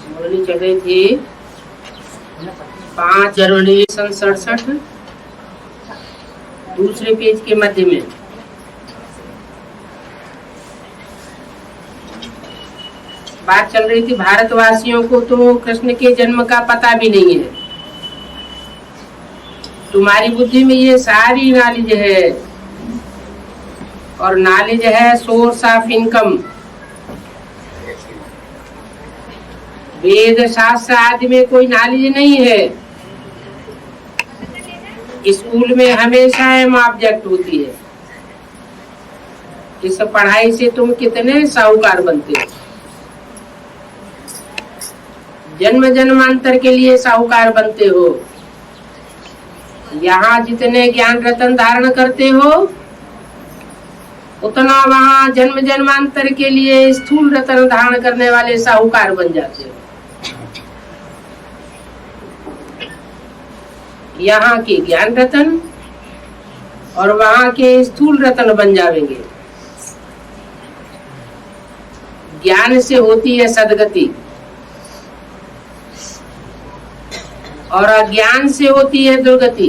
मुरली चल रही थी 5 जनवरी 1967 दूसरे पेज के मध्य में। बात चल रही थी भारतवासियों को तो कृष्ण के जन्म का पता भी नहीं है। तुम्हारी बुद्धि में ये सारी नॉलेज है और नॉलेज है सोर्स ऑफ इनकम। वेद शास्त्र आदि में कोई नॉलेज नहीं है। स्कूल में हमेशा एम ऑब्जेक्ट होती है। इस पढ़ाई से तुम कितने साहूकार बनते हो। जन्म जन्मांतर के लिए साहूकार बनते हो। यहाँ जितने ज्ञान रतन धारण करते हो उतना वहाँ जन्म जन्मांतर के लिए स्थूल रतन धारण करने वाले साहूकार बन जाते हो। यहाँ के ज्ञान रतन और वहाँ के स्थूल रतन बन जाएंगे। ज्ञान से होती है सदगति और अज्ञान से होती है दुर्गति।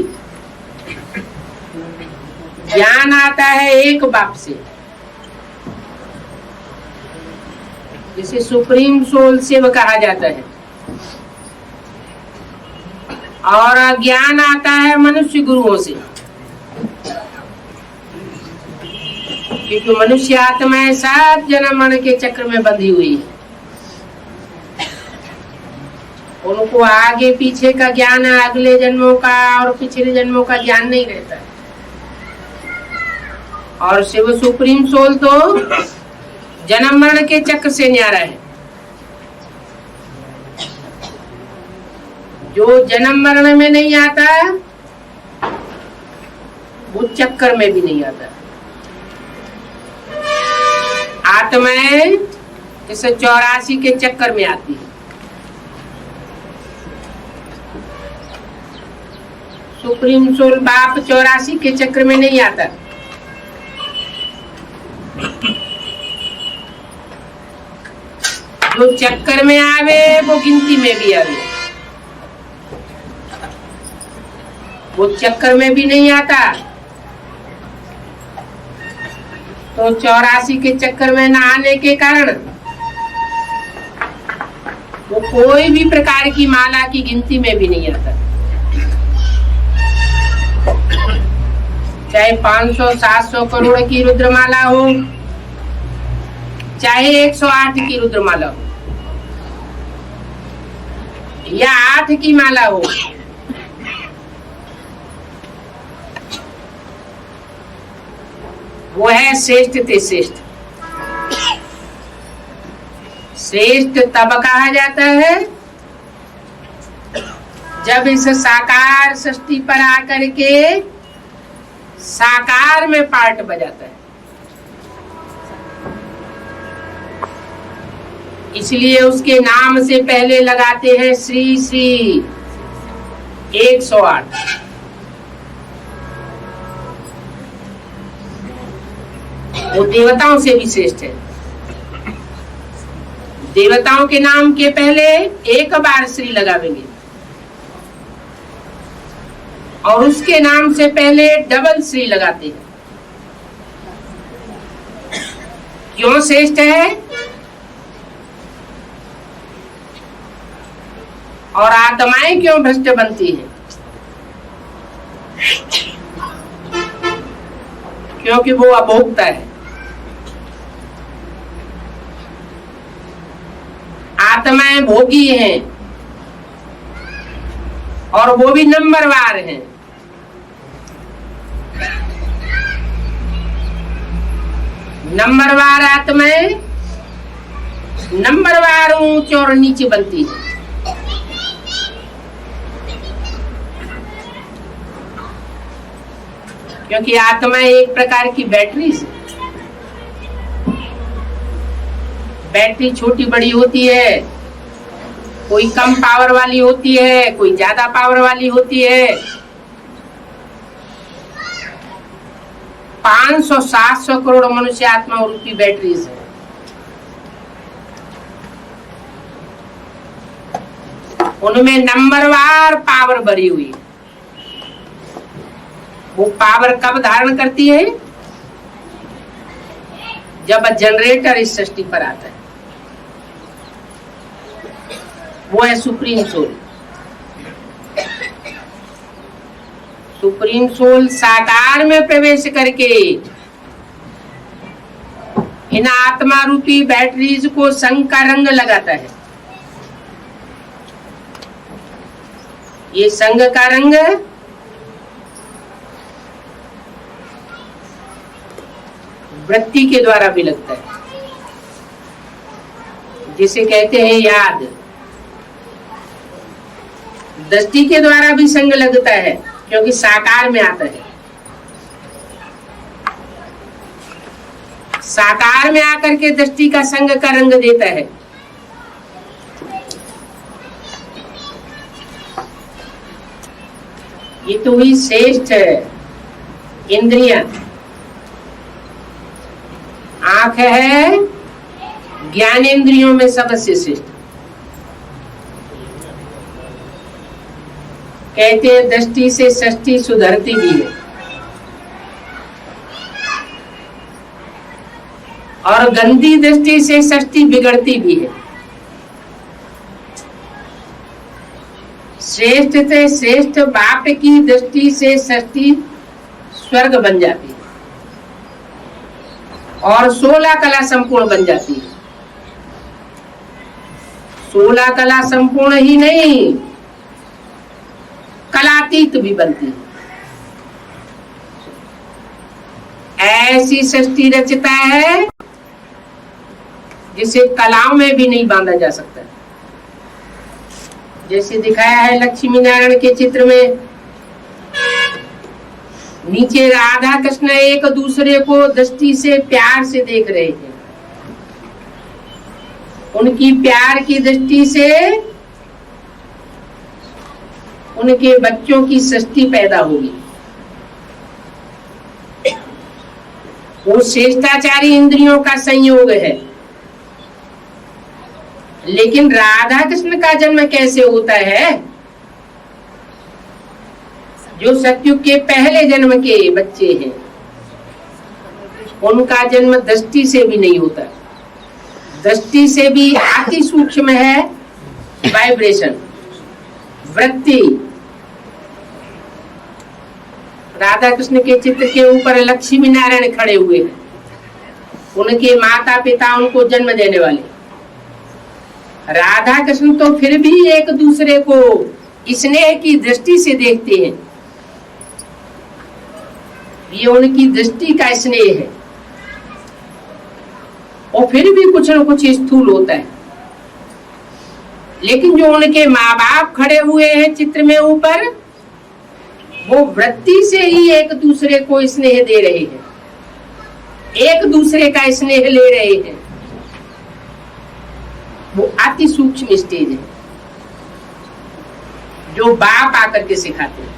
ज्ञान आता है एक बाप से, जिसे सुप्रीम सोल शिव कहा जाता है, और अज्ञान आता है मनुष्य गुरुओं से, क्योंकि मनुष्य आत्माएं 7 जन्म मरण के चक्र में बंधी हुई है। उनको आगे पीछे का ज्ञान, अगले जन्मों का और पिछले जन्मों का ज्ञान नहीं रहता है। और शिव सुप्रीम सोल तो जन्म मरण के चक्र से न्यारा है। जो जन्म मरण में नहीं आता वो चक्कर में भी नहीं आता। आत्माएं इस 84 के चक्कर में आती है। सुप्रीम सोल बाप 84 के चक्र में नहीं आता। जो चक्कर में आवे वो गिनती में भी आवे, वो चक्कर में भी नहीं आता। तो 84 के चक्कर में न आने के कारण वो कोई भी प्रकार की माला की गिनती में भी नहीं आता। चाहे 500-700 करोड़ की रुद्रमाला हो, चाहे 108 की रुद्रमाला हो, या 8 की माला हो, वो है श्रेष्ठ ते श्रेष्ठ। श्रेष्ठ तब कहा जाता है जब इस साकार सृष्टि पर आकर के साकार में पार्ट बजाता है। इसलिए उसके नाम से पहले लगाते हैं श्री श्री 108। वो देवताओं से भी श्रेष्ठ है। देवताओं के नाम के पहले एक बार श्री लगावेंगे और उसके नाम से पहले डबल श्री लगाते हैं। क्यों श्रेष्ठ है और आत्माएं क्यों भ्रष्ट बनती हैं? क्योंकि वो अभोक्ता है। आत्माएं भोगी हैं और वो भी नंबरवार हैं। नंबरवार आत्माएं नंबरवार ऊंच और नीचे बनती है। क्योंकि आत्मा एक प्रकार की बैटरी है। बैटरी छोटी बड़ी होती है, कोई कम पावर वाली होती है, कोई ज्यादा पावर वाली होती है। 500-700 करोड़ मनुष्य आत्मा रूपी बैटरीज है। उनमें नंबरवार पावर भरी हुई है। वो पावर कब धारण करती है? जब जनरेटर इस सृष्टि पर आता है। वो है सुप्रीम सोल। सुप्रीम सोल साकार में प्रवेश करके इन आत्मा रूपी बैटरीज को संग का रंग लगाता है। ये संग का रंग वृत्ति के द्वारा भी लगता है, जिसे कहते हैं याद। दृष्टि के द्वारा भी संग लगता है, क्योंकि साकार में आता है। साकार में आकर के दृष्टि का संग का रंग देता है। ये तो हुई श्रेष्ठ इंद्रियां। आंख है ज्ञान इंद्रियों में सबसे श्रेष्ठ। कहते हैं दृष्टि से सृष्टि सुधरती भी है और गंदी दृष्टि से सृष्टि बिगड़ती भी है। श्रेष्ठ से श्रेष्ठ बाप की दृष्टि से सृष्टि स्वर्ग बन जाती है और 16 कला संपूर्ण बन जाती है। 16 कला संपूर्ण ही नहीं, कलातीत भी बनती है। ऐसी सृष्टि रचता है जिसे कलाओं में भी नहीं बांधा जा सकता। जैसे दिखाया है लक्ष्मी नारायण के चित्र में, नीचे राधा कृष्ण एक दूसरे को दृष्टि से प्यार से देख रहे हैं। उनकी प्यार की दृष्टि से उनके बच्चों की सृष्टि पैदा होगी। वो श्रेष्ठाचारी इंद्रियों का संयोग है। लेकिन राधा कृष्ण का जन्म कैसे होता है? जो सतयुग के पहले जन्म के बच्चे हैं, उनका जन्म दृष्टि से भी नहीं होता। दृष्टि से भी अति सूक्ष्म है वाइब्रेशन, वृत्ति। राधा कृष्ण के चित्र के ऊपर लक्ष्मी नारायण खड़े हुए हैं, उनके माता पिता उनको जन्म देने वाले। राधा कृष्ण तो फिर भी एक दूसरे को स्नेह की दृष्टि से देखते हैं। ये उनकी दृष्टि का स्नेह है, और फिर भी कुछ न कुछ स्थूल होता है। लेकिन जो उनके माँ बाप खड़े हुए हैं चित्र में ऊपर, वो वृत्ति से ही एक दूसरे को स्नेह दे रहे हैं, एक दूसरे का स्नेह ले रहे हैं। वो अति सूक्ष्म स्टेज है जो बाप आकर के सिखाते हैं।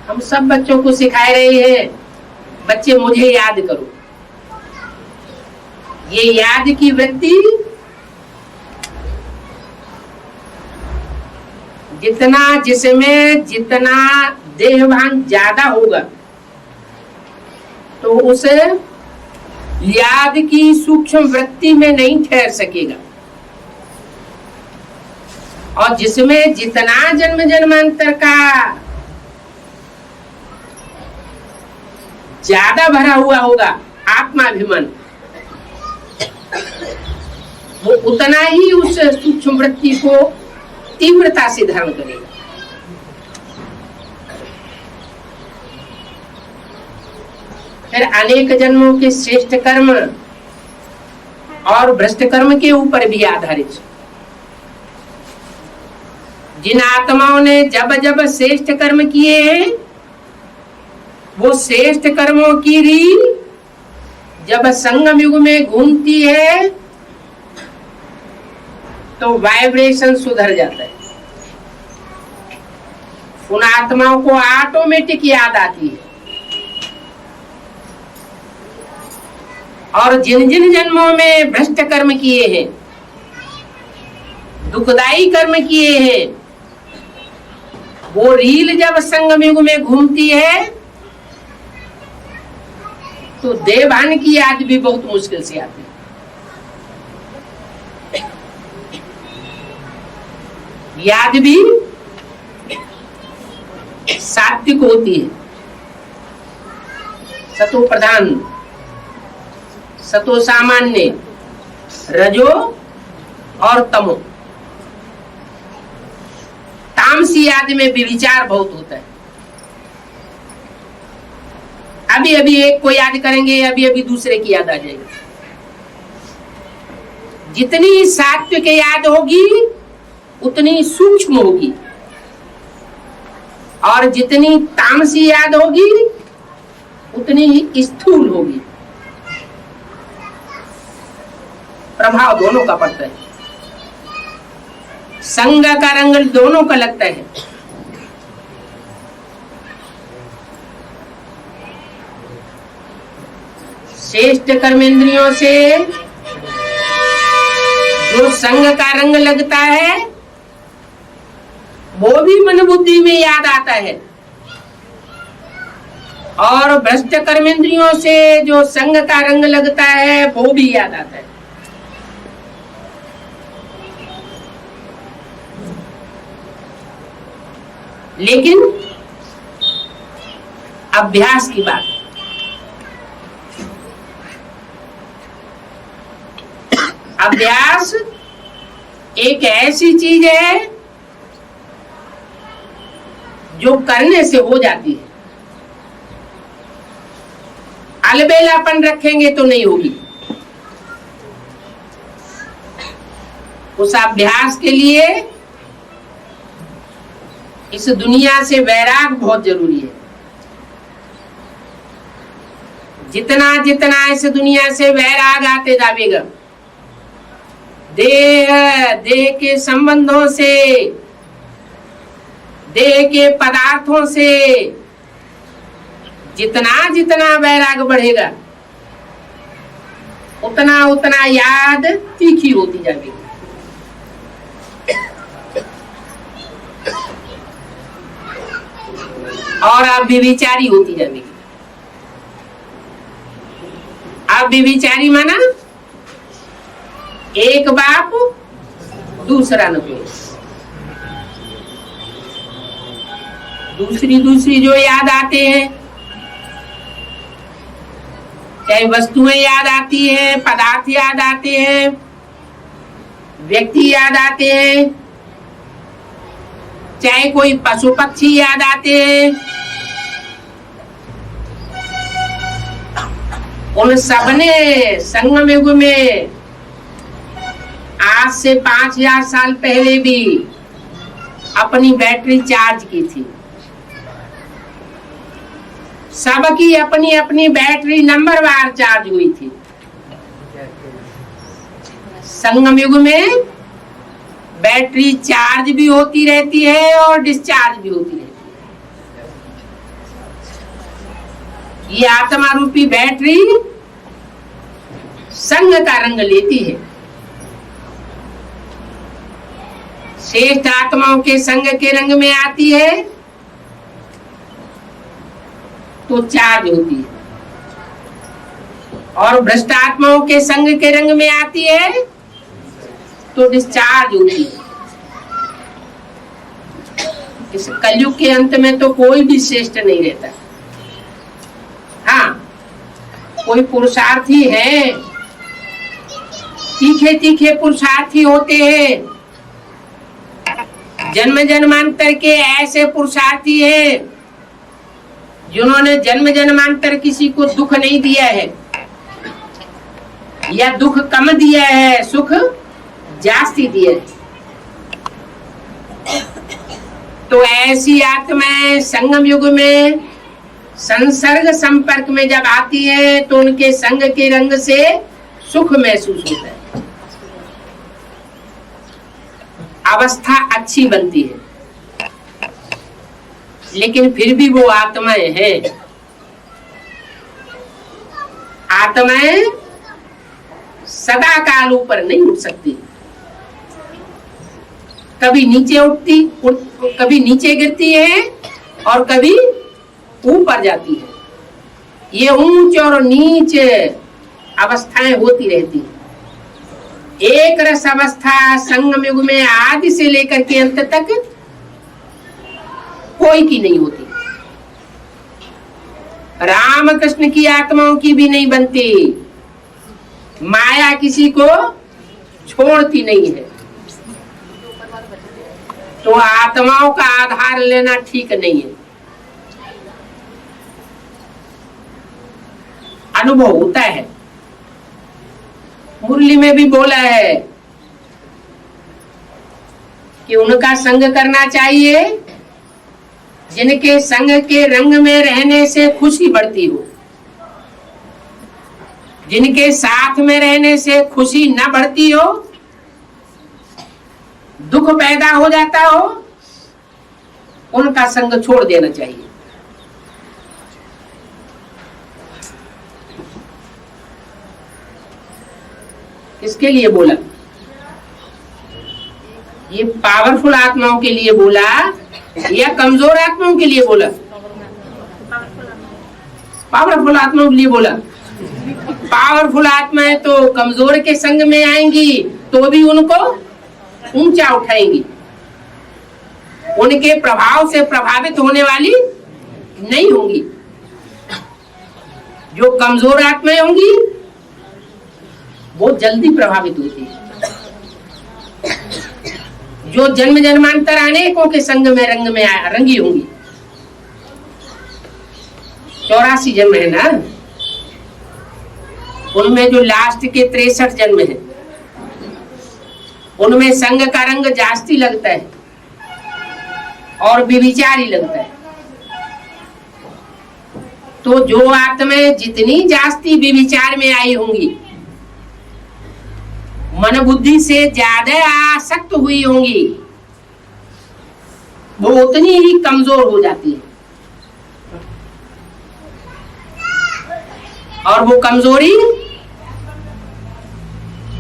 हम सब बच्चों को सिखा रहे हैं, बच्चे मुझे याद करो। ये याद की वृत्ति जिसमें जितना देहभान ज्यादा होगा, तो उसे याद की सूक्ष्म वृत्ति में नहीं ठहर सकेगा। और जिसमें जितना जन्म जन्मांतर का ज्यादा भरा हुआ होगा आत्माभिमान, वो उतना ही उस सूक्ष्म वृत्ति को तीव्रता से धारण करेगा। फिर अनेक जन्मों के श्रेष्ठ कर्म और भ्रष्ट कर्म के ऊपर भी आधारित। जिन आत्माओं ने जब जब श्रेष्ठ कर्म किए हैं, वो श्रेष्ठ कर्मों की रील जब संगम युग में घूमती है, तो वाइब्रेशन सुधर जाता है। उन आत्माओं को ऑटोमेटिक याद आती है। और जिन जिन जन्मों में भ्रष्ट कर्म किए हैं, दुखदाई कर्म किए हैं, वो रील जब संगम युग में घूमती है तो देवभान की याद भी बहुत मुश्किल से आती है। याद भी सात्विक होती है, सतो प्रधान, सतो सामान्य, रजो और तमो। तामसी याद में विचार बहुत होता है। अभी अभी एक को याद करेंगे, अभी अभी दूसरे की याद आ जाएगी। जितनी सात्विक याद होगी उतनी सूक्ष्म होगी, और जितनी तामसी याद होगी उतनी ही स्थूल होगी। प्रभाव दोनों का पड़ता है, संग का रंग दोनों का लगता है। श्रेष्ठ कर्मेंद्रियों से जो संग का रंग लगता है वो भी मन बुद्धि में याद आता है, और भ्रष्ट कर्मेंद्रियों से जो संग का रंग लगता है वो भी याद आता है। लेकिन अभ्यास की बात, अभ्यास एक ऐसी चीज है जो करने से हो जाती है। अलबेलापन रखेंगे तो नहीं होगी। उस अभ्यास के लिए इस दुनिया से वैराग बहुत जरूरी है। जितना जितना इस दुनिया से वैराग आते जाएगा, देह के संबंधों से, देह के पदार्थों से जितना जितना वैराग बढ़ेगा उतना उतना याद तीखी होती जाएगी। और आप विचारी होती जाएगी। आप विचारी माना एक बाप दूसरा न कोई, दूसरी दूसरी जो याद आते हैं, चाहे वस्तुएं याद आती हैं, पदार्थ याद आते हैं, व्यक्ति याद आते हैं, चाहे कोई पशु पक्षी याद आते हैं, उन सबने संगम युग में आज से 5000 साल पहले भी अपनी बैटरी चार्ज की थी। सबकी अपनी अपनी बैटरी नंबरवार चार्ज हुई थी। संगम युग में बैटरी चार्ज भी होती रहती है और डिस्चार्ज भी होती रहती है। ये आत्मा रूपी बैटरी संग का रंग लेती है। श्रेष्ठ आत्माओं के संग के रंग में आती है तो चार्ज होती है, और भ्रष्ट आत्माओं के संग के रंग में आती है तो डिस्चार्ज होती है। इस कलयुग के अंत में तो कोई भी श्रेष्ठ नहीं रहता। हाँ, कोई पुरुषार्थी है, तीखे तीखे पुरुषार्थी होते हैं। जन्म जन्मांतर के ऐसे पुरुषार्थी हैं जिन्होंने जन्म जन्मांतर किसी को दुख नहीं दिया है, या दुख कम दिया है, सुख जास्ती दिया है। तो ऐसी आत्माएं संगम युग में संसर्ग संपर्क में जब आती है तो उनके संग के रंग से सुख महसूस होता है, अवस्था अच्छी बनती है। लेकिन फिर भी वो आत्माएं हैं। आत्माएं सदा काल ऊपर नहीं उठ सकती। कभी नीचे कभी नीचे गिरती है और कभी ऊपर जाती है। ये ऊंच और नीच अवस्थाएं होती रहती है। एक रस अवस्था संगम युग में आदि से लेकर के अंत तक कोई की नहीं होती। राम कृष्ण की आत्माओं की भी नहीं बनती। माया किसी को छोड़ती नहीं है। तो आत्माओं का आधार लेना ठीक नहीं है। अनुभव होता है। मुरली में भी बोला है कि उनका संग करना चाहिए जिनके संग के रंग में रहने से खुशी बढ़ती हो। जिनके साथ में रहने से खुशी न बढ़ती हो, दुख पैदा हो जाता हो, उनका संग छोड़ देना चाहिए। किसके लिए बोला? ये पावरफुल आत्माओं के लिए बोला या कमजोर आत्माओं के लिए बोला? पावरफुल आत्माओं के लिए बोला। पावरफुल आत्माएं तो कमजोर के संग में आएंगी तो भी उनको ऊंचा उठाएंगी। उनके प्रभाव से प्रभावित होने वाली नहीं होंगी। जो कमजोर आत्माएं होंगी वो जल्दी प्रभावित होती है। जो जन्म जन्मांतर अनेकों के संग में रंगी होंगी। 84 जन्म है ना, उनमें जो लास्ट के 63 जन्म है उनमें संग का रंग जास्ती लगता है और विविचारी लगता है। तो जो आत्माएं जितनी जास्ती विविचार में आई होंगी, मन बुद्धि से ज्यादा आसक्त हुई होंगी, वो उतनी ही कमजोर हो जाती है। और वो कमजोरी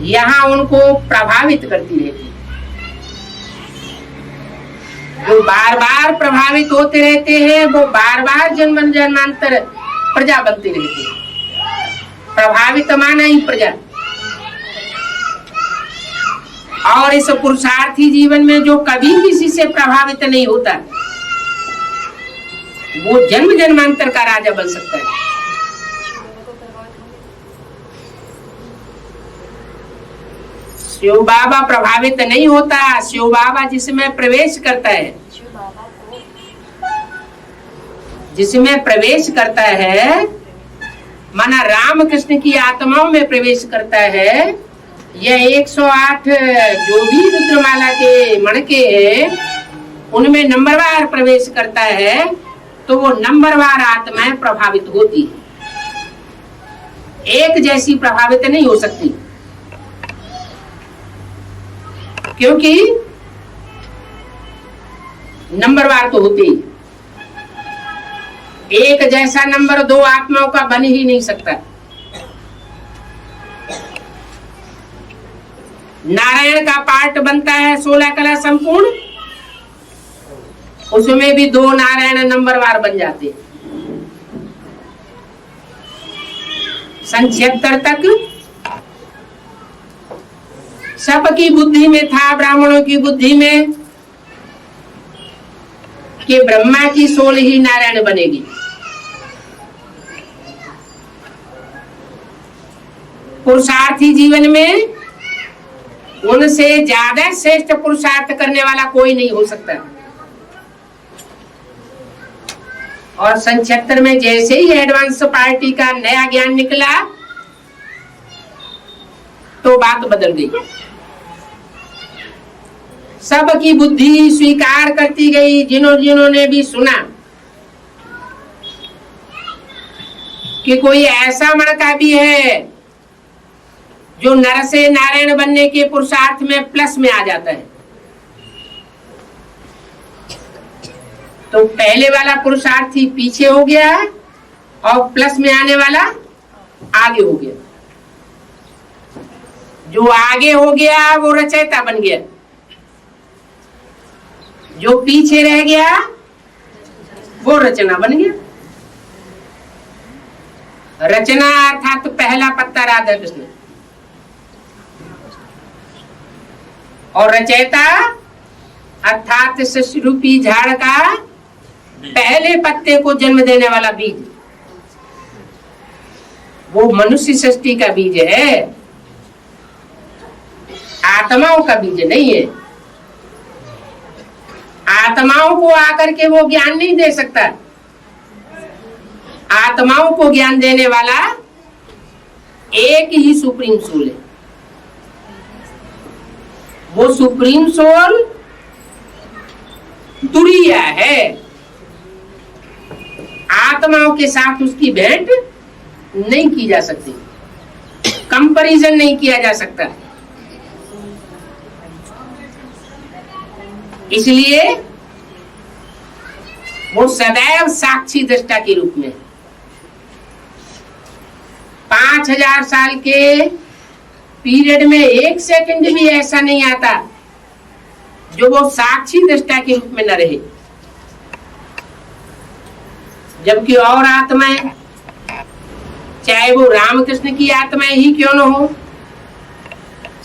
यहाँ उनको प्रभावित करती रहती है। वो बार बार प्रभावित होते रहते हैं, वो बार बार जन्म जन्मांतर प्रजा बनते रहते हैं। प्रभावित माना ही प्रजा। और इस पुरुषार्थी जीवन में जो कभी किसी से प्रभावित नहीं होता, वो जन्म जन्मांतर का राजा बन सकता है। शिव बाबा प्रभावित नहीं होता। शिव बाबा जिसमें प्रवेश करता है, जिसमें प्रवेश करता है, माना राम कृष्ण की आत्माओं में प्रवेश करता है। यह 108 जो भी रुद्रमाला के मणके हैं उनमें नंबरवार प्रवेश करता है, तो वो नंबरवार आत्माएं प्रभावित होती है। एक जैसी प्रभावित नहीं हो सकती, क्योंकि नंबरवार तो होती है। एक जैसा नंबर दो आत्माओं का बन ही नहीं सकता। नारायण का पार्ट बनता है 16 कला संपूर्ण, उसमें भी 2 नारायण नंबरवार बन जाते हैं। सन 76 तक सबकी बुद्धि में था, ब्राह्मणों की बुद्धि में, कि ब्रह्मा की 16 ही नारायण बनेगी। पुरुषार्थी जीवन में उनसे ज्यादा श्रेष्ठ पुरुषार्थ करने वाला कोई नहीं हो सकता। और सन 76 में जैसे ही एडवांस पार्टी का नया ज्ञान निकला तो बात बदल गई। सबकी बुद्धि स्वीकार करती गई। जिन्होंने भी सुना कि कोई ऐसा मणका भी है जो नर से नारायण बनने के पुरुषार्थ में प्लस में आ जाता है, तो पहले वाला पुरुषार्थी पीछे हो गया और प्लस में आने वाला आगे हो गया। जो आगे हो गया वो रचयिता बन गया। जो पीछे रह गया वो रचना बन गया। रचना अर्थात पहला पत्ता राधा कृष्ण, और रचयिता अर्थात सृष्टि रूपी झाड़ का पहले पत्ते को जन्म देने वाला बीज, वो मनुष्य सृष्टि का बीज है, आत्माओं का बीज नहीं है। आत्माओं को आकर के वो ज्ञान नहीं दे सकता। आत्माओं को ज्ञान देने वाला एक ही सुप्रीम सोल है। वो सुप्रीम सोल तुरीय है। आत्माओं के साथ उसकी भेंट नहीं की जा सकती, कंपैरिजन नहीं किया जा सकता। इसलिए वो सदैव साक्षी दृष्टा के रूप में 5000 साल के पीरियड में एक सेकंड भी ऐसा नहीं आता जो वो साक्षी दृष्टा के रूप में न रहे। जबकि और आत्माएं, चाहे वो रामकृष्ण की आत्माएं ही क्यों न हो,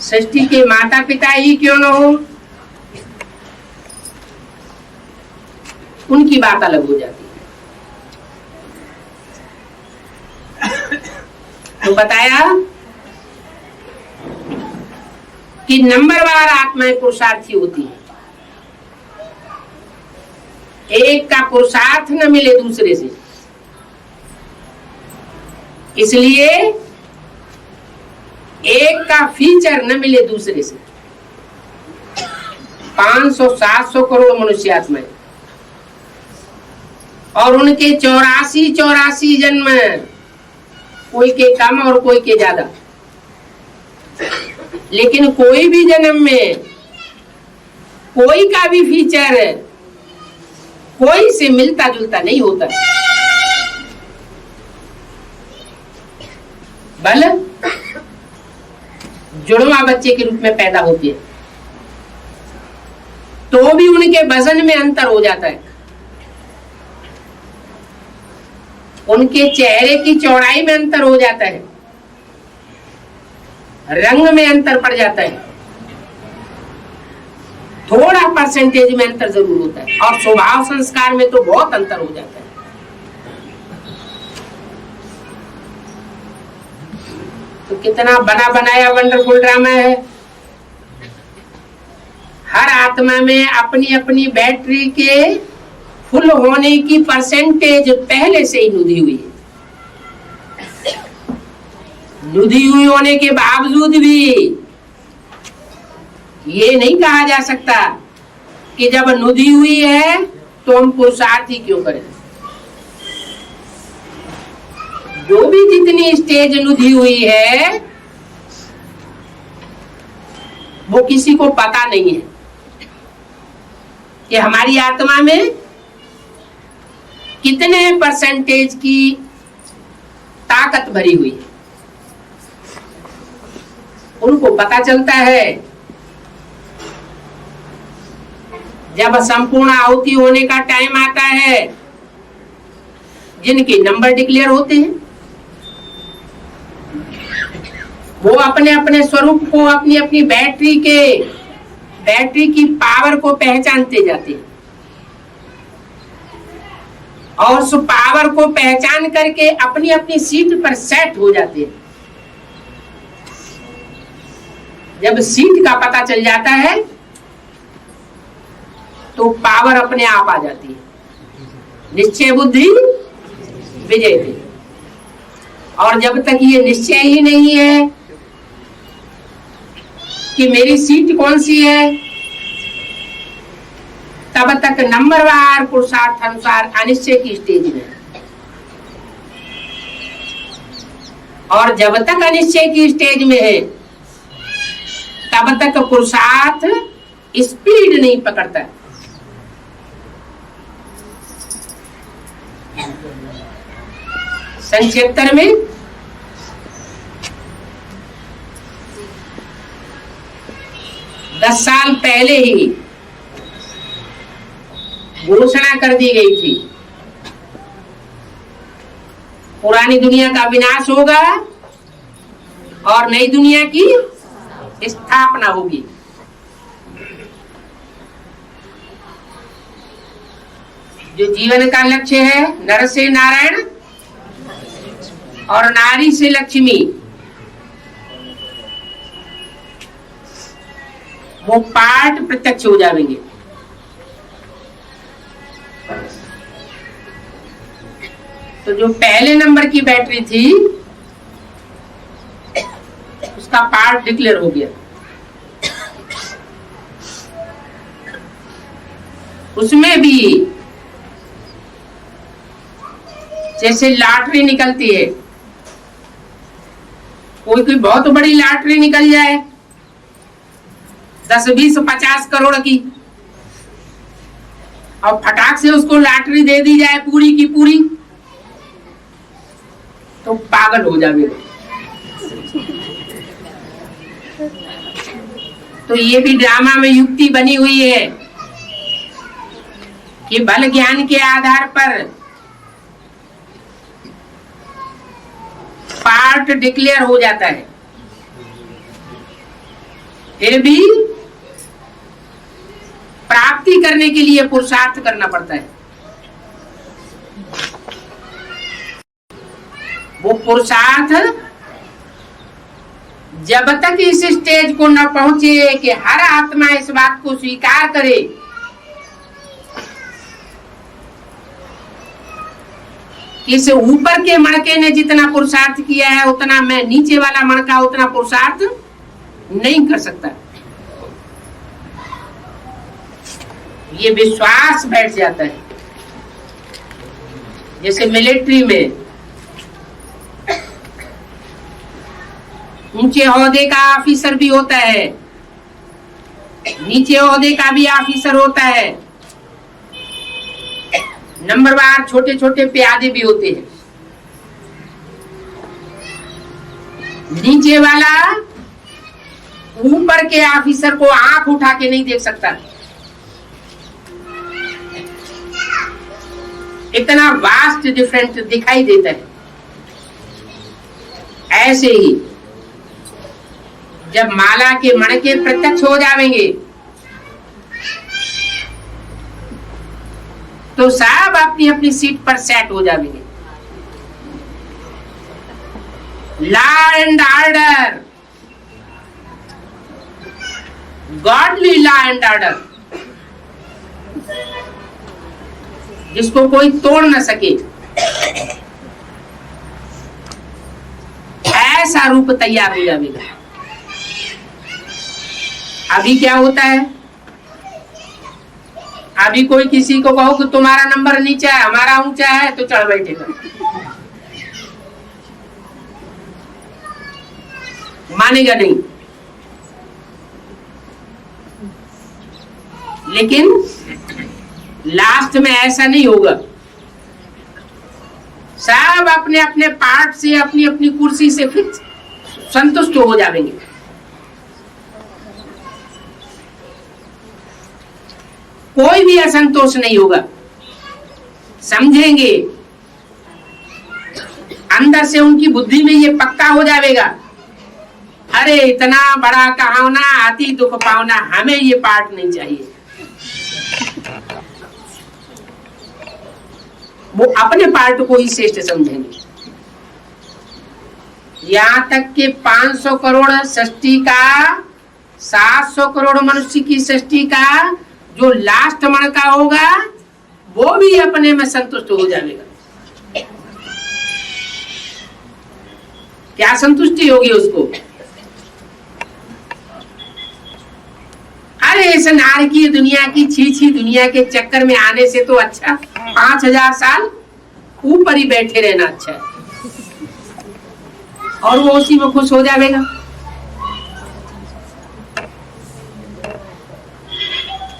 सृष्टि के माता पिता ही क्यों न हो, उनकी बात अलग हो जाती है। तो बताया कि नंबरवार आत्माएं पुरुषार्थी होती हैं। एक का पुरुषार्थ न मिले दूसरे से, इसलिए एक का फीचर न मिले दूसरे से। 500-700 करोड़ मनुष्य आत्माएं और उनके 84 जन्म, कोई के कम और कोई के ज्यादा, लेकिन कोई भी जन्म में कोई का भी फीचर कोई से मिलता जुलता नहीं होता। बल जुड़वा बच्चे के रूप में पैदा होते हैं तो भी उनके वजन में अंतर हो जाता है, उनके चेहरे की चौड़ाई में अंतर हो जाता है, रंग में अंतर पड़ जाता है, थोड़ा परसेंटेज में अंतर जरूर होता है, और स्वभाव संस्कार में तो बहुत अंतर हो जाता है। तो कितना बना बनाया वंडरफुल ड्रामा है। हर आत्मा में अपनी अपनी बैटरी के फुल होने की परसेंटेज पहले से ही नुदी हुई है। नुदी हुई होने के बावजूद भी ये नहीं कहा जा सकता कि जब नुदी हुई है तो हम पुरुषार्थ ही क्यों करें। जो भी जितनी स्टेज नुदी हुई है वो किसी को पता नहीं है कि हमारी आत्मा में कितने परसेंटेज की ताकत भरी हुई है। उनको पता चलता है जब संपूर्ण आहुति होने का टाइम आता है, जिनके नंबर डिक्लेयर होते हैं वो अपने अपने स्वरूप को, अपनी अपनी बैटरी की पावर को पहचानते जाते हैं और उस पावर को पहचान करके अपनी अपनी सीट पर सेट हो जाते हैं। जब सीट का पता चल जाता है तो पावर अपने आप आ जाती है। निश्चय बुद्धि विजय थी। और जब तक ये निश्चय ही नहीं है कि मेरी सीट कौन सी है, तब तक नंबरवार पुरुषार्थ अनुसार अनिश्चय की स्टेज में। और जब तक अनिश्चय की स्टेज में है तब तक पुरुषार्थ स्पीड नहीं पकड़ता। संक्षेत्र में 10 साल पहले ही घोषणा कर दी गई थी, पुरानी दुनिया का विनाश होगा और नई दुनिया की स्थापना होगी। जो जीवन का लक्ष्य है, नर से नारायण और नारी से लक्ष्मी, वो पाठ प्रत्यक्ष हो जाएंगे। तो जो पहले नंबर की बैटरी थी उसका पार्ट डिक्लेयर हो गया। उसमें भी जैसे लॉटरी निकलती है, कोई बहुत बड़ी लॉटरी निकल जाए 10, 20, 50 करोड़ की, और फटाक से उसको लॉटरी दे दी जाए पूरी की पूरी, तो पागल हो जाएगा। तो ये भी ड्रामा में युक्ति बनी हुई है कि बल ज्ञान के आधार पर पार्ट डिक्लेयर हो जाता है, फिर भी प्राप्ति करने के लिए पुरुषार्थ करना पड़ता है। वो पुरुषार्थ जब तक इस स्टेज को न पहुंचे कि हर आत्मा इस बात को स्वीकार करे कि इस ऊपर के मणके ने जितना पुरुषार्थ किया है उतना मैं नीचे वाला मणका उतना पुरुषार्थ नहीं कर सकता, ये विश्वास बैठ जाता है। जैसे मिलिट्री में ऊंचे ओहदे का ऑफिसर भी होता है, नीचे ओहदे का भी ऑफिसर होता है, नंबरवार छोटे छोटे प्यादे भी होते हैं। नीचे वाला ऊपर के ऑफिसर को आंख उठा के नहीं देख सकता, इतना वास्ट डिफरेंस दिखाई देता है। ऐसे ही जब माला के मणके प्रत्यक्ष हो जाएंगे तो सब अपनी अपनी सीट पर सेट हो जाएंगे। Law and order, godly law and order, जिसको कोई तोड़ न सके, ऐसा रूप तैयार हो जाएगा। अभी क्या होता है, अभी कोई किसी को कहो कि तुम्हारा नंबर नीचा है हमारा ऊंचा है तो चढ़ बैठेगा, मानेगा नहीं। लेकिन लास्ट में ऐसा नहीं होगा, सब अपने अपने पार्ट से अपनी अपनी कुर्सी से फिक्स संतुष्ट हो जाएंगे। कोई भी असंतोष नहीं होगा, समझेंगे अंदर से, उनकी बुद्धि में ये पक्का हो जाएगा, अरे इतना बड़ा कहावना आती दुख पावना, हमें ये पार्ट नहीं चाहिए। वो अपने पार्ट को ही श्रेष्ठ समझेंगे। यहां तक कि 500 करोड़ सृष्टि का, 700 करोड़ मनुष्य की सृष्टि का जो लास्ट मणका होगा वो भी अपने में संतुष्ट हो जाएगा। क्या संतुष्टि होगी उसको? अरे इस नारकीय दुनिया की छी दुनिया के चक्कर में आने से तो अच्छा 5000 साल ऊपर ही बैठे रहना अच्छा है, और वो उसी में खुश हो जाएगा।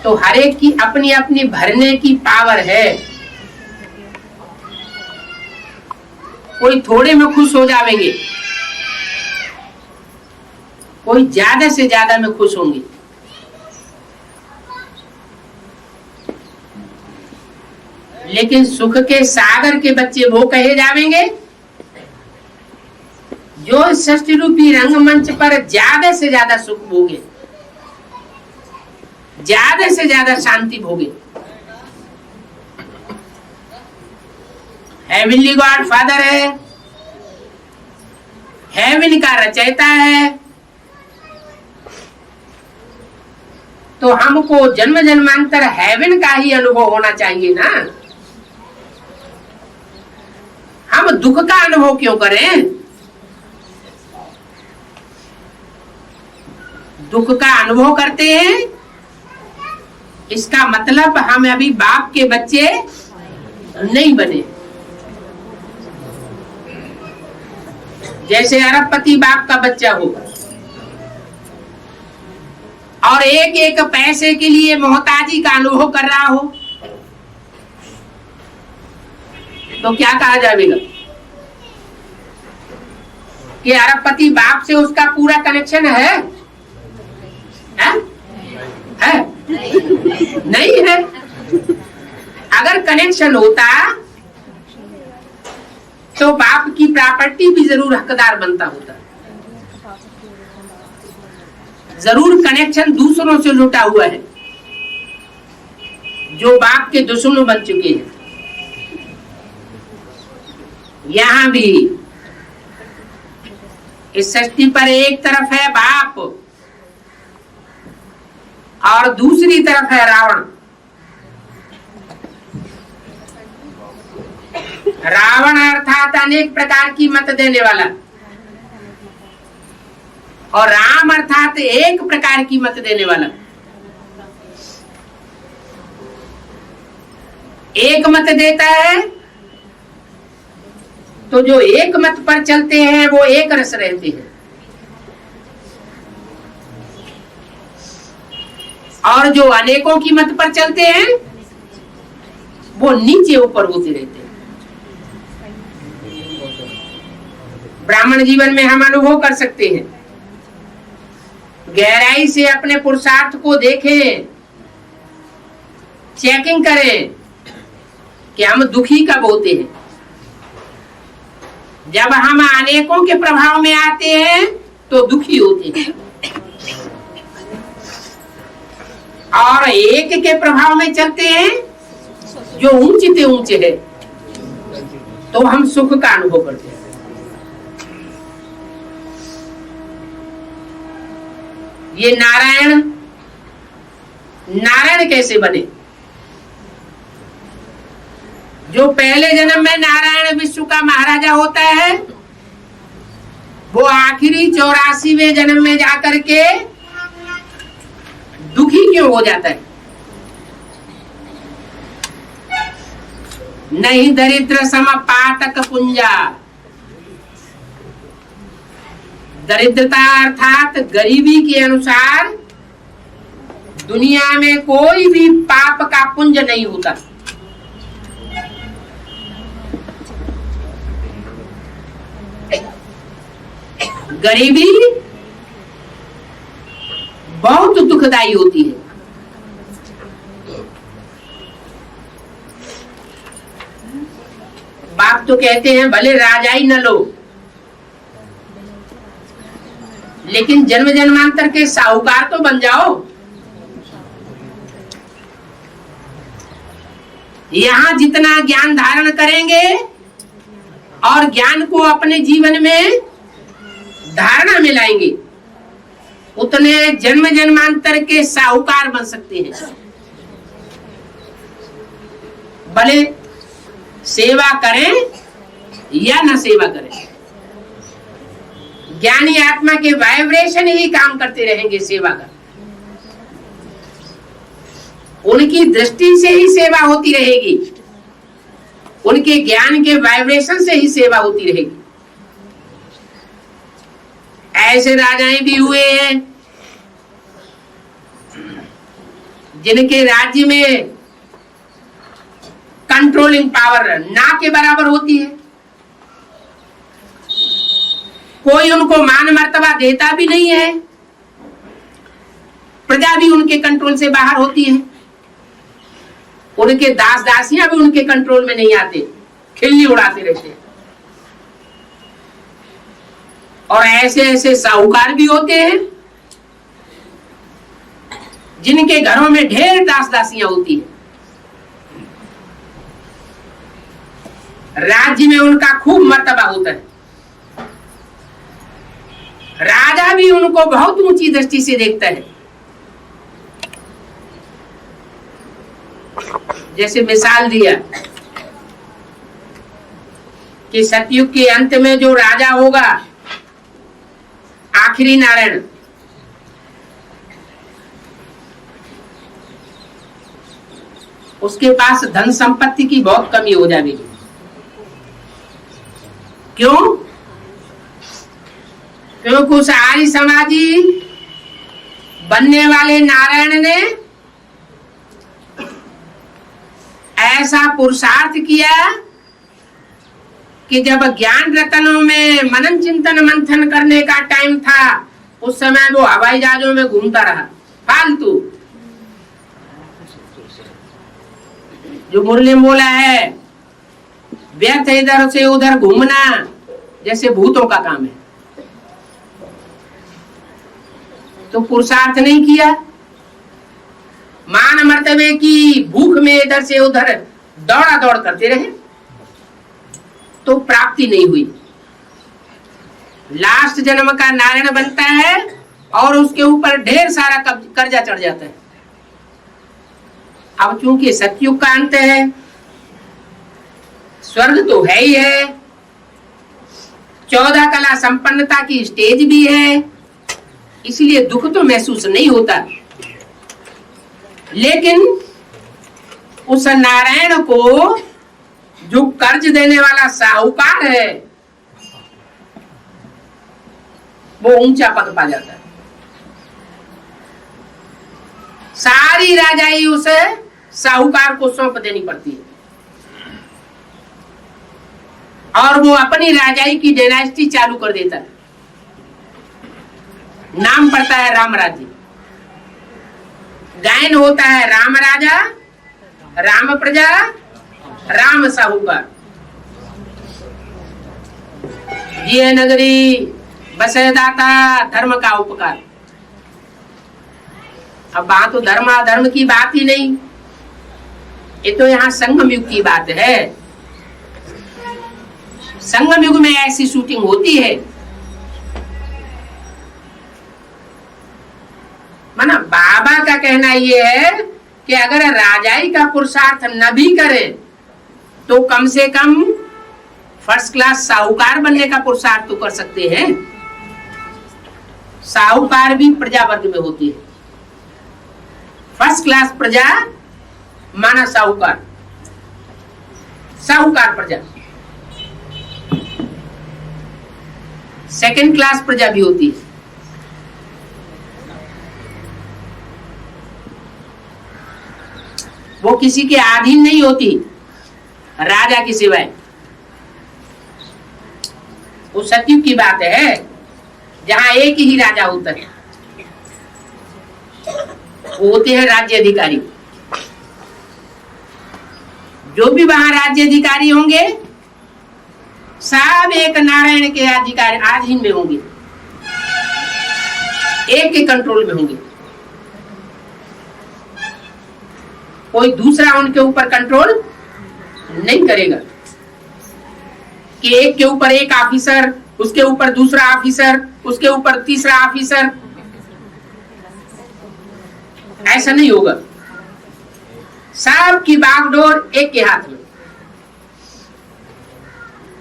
तो हर एक की अपनी अपनी भरने की पावर है। कोई थोड़े में खुश हो जाएंगे, कोई ज्यादा से ज्यादा में खुश होंगे। लेकिन सुख के सागर के बच्चे वो कहे जावेंगे जो षष्ठी रूपी रंगमंच पर ज्यादा से ज्यादा सुख भोगे, ज्यादा से ज्यादा शांति भोगे। हेवनली गॉड फादर है, हेवन का रचयिता है, तो हमको जन्म जन्मांतर हेवन का ही अनुभव होना चाहिए ना। हम दुख का अनुभव क्यों करें? दुख का अनुभव करते हैं, इसका मतलब हम अभी बाप के बच्चे नहीं बने। जैसे अरबपति बाप का बच्चा हो और एक एक पैसे के लिए मोहताजी का अनुभव कर रहा हो, तो क्या कहा जाएगा कि अरबपति बाप से उसका पूरा कनेक्शन है? है? नहीं है। अगर कनेक्शन होता तो बाप की प्रॉपर्टी भी जरूर हकदार बनता होता। जरूर कनेक्शन दूसरों से जुटा हुआ है जो बाप के दुश्मन बन चुके हैं। यहां भी इस सृष्टि पर एक तरफ है बाप और दूसरी तरफ है रावण। रावण अर्थात अनेक प्रकार की मत देने वाला और राम अर्थात एक प्रकार की मत देने वाला। एक मत देता है तो जो एक मत पर चलते हैं वो एक रस रहते हैं, और जो अनेकों की मत पर चलते हैं वो नीचे ऊपर होते रहते हैं। ब्राह्मण जीवन में हम अनुभव कर सकते हैं, गहराई से अपने पुरुषार्थ को देखें, चेकिंग करें कि हम दुखी कब होते हैं। जब हम अनेकों के प्रभाव में आते हैं तो दुखी होते हैं, और एक के प्रभाव में चलते हैं जो ऊंचे से ऊंचे है तो हम सुख का अनुभव करते हैं। ये नारायण कैसे बने? जो पहले जन्म में नारायण विश्व का महाराजा होता है वो आखिरी 84वें जन्म में जाकर के दुखी क्यों हो जाता है? नहीं दरिद्र सम पातक पुंजा। दरिद्रता अर्थात गरीबी के अनुसार दुनिया में कोई भी पाप का पुंज नहीं होता। गरीबी बहुत दुखदाई होती है। बाप तो कहते हैं भले राजा ही न लो, लेकिन जन्म जन्मांतर के साहूकार तो बन जाओ। यहां जितना ज्ञान धारण करेंगे और ज्ञान को अपने जीवन में धारणा में लाएंगे उतने जन्म जन्मांतर के साहूकार बन सकते हैं। भले सेवा करें या न सेवा करें, ज्ञानी आत्मा के वाइब्रेशन ही काम करते रहेंगे सेवा का। उनकी दृष्टि से ही सेवा होती रहेगी, उनके ज्ञान के वाइब्रेशन से ही सेवा होती रहेगी। ऐसे राजाएं भी हुए हैं जिनके राज्य में कंट्रोलिंग पावर ना के बराबर होती है। कोई उनको मान मर्तबा देता भी नहीं है, प्रजा भी उनके कंट्रोल से बाहर होती है। उनके दास दासियां भी उनके कंट्रोल में नहीं आते, खिल्ली उड़ाते रहते हैं। और ऐसे ऐसे साहूकार भी होते हैं जिनके घरों में ढेर दास दासियां होती है, राज्य में उनका खूब मर्तबा होता है, राजा भी उनको बहुत ऊंची दृष्टि से देखता है। जैसे मिसाल दिया कि सतयुग के अंत में जो राजा होगा, आखिरी नारायण, उसके पास धन संपत्ति की बहुत कमी हो जाएगी। क्यों? क्योंकि उस आर्य समाजी बनने वाले नारायण ने ऐसा पुरुषार्थ किया कि जब ज्ञान रतनों में मनन चिंतन मंथन करने का टाइम था, उस समय वो हवाई जहाजों में घूमता रहा फालतू। जो मुरली में बोला है, व्यर्थ इधर से उधर घूमना जैसे भूतों का काम है। तो पुरुषार्थ नहीं किया, मान मर्तबे की भूख में इधर से उधर दौड़ा दौड़ करते रहे, तो प्राप्ति नहीं हुई। लास्ट जन्म का नारायण बनता है और उसके ऊपर ढेर सारा कर्जा चढ़ जाता है। अब चूंकि सतयुग का अंत है, स्वर्ग तो है ही है, 14 कला संपन्नता की स्टेज भी है, इसलिए दुख तो महसूस नहीं होता। लेकिन उस नारायण को जो कर्ज देने वाला साहूकार है, वो ऊंचा पद पा जाता है। सारी राजाई उसे साहूकार को सौंप देनी पड़ती है और वो अपनी राजाई की डायनेस्टी चालू कर देता है। नाम पड़ता है राम राज्य, गायन होता है राम राजा, राम प्रजा, राम साहूकार। जिये नगरी बसे दाता, धर्म का उपकार। अब बात तो धर्म अधर्म की बात ही नहीं, ये तो यहाँ संगम युग की बात है। संगम युग में ऐसी शूटिंग होती है, माना बाबा का कहना ये है कि अगर राजाई का पुरुषार्थ न भी करे तो कम से कम फर्स्ट क्लास साहूकार बनने का पुरुषार्थ तो कर सकते हैं। साहूकार भी प्रजा वर्ग में होती है। फर्स्ट क्लास प्रजा माना साहूकार, साहूकार प्रजा। सेकंड क्लास प्रजा भी होती है। वो किसी के अधीन नहीं होती राजा के सिवाय। वो सतयुग की बात है जहां एक ही राजा होता है, वो होते हैं राज्य अधिकारी। जो भी वहां राज्य अधिकारी होंगे सब एक नारायण के अधिकारी अधीन में होंगे, एक के कंट्रोल में होंगे। कोई दूसरा उनके ऊपर कंट्रोल नहीं करेगा कि एक के ऊपर एक ऑफिसर, उसके ऊपर दूसरा ऑफिसर, उसके ऊपर तीसरा ऑफिसर, ऐसा नहीं होगा। सबकी बागडोर एक के हाथ में।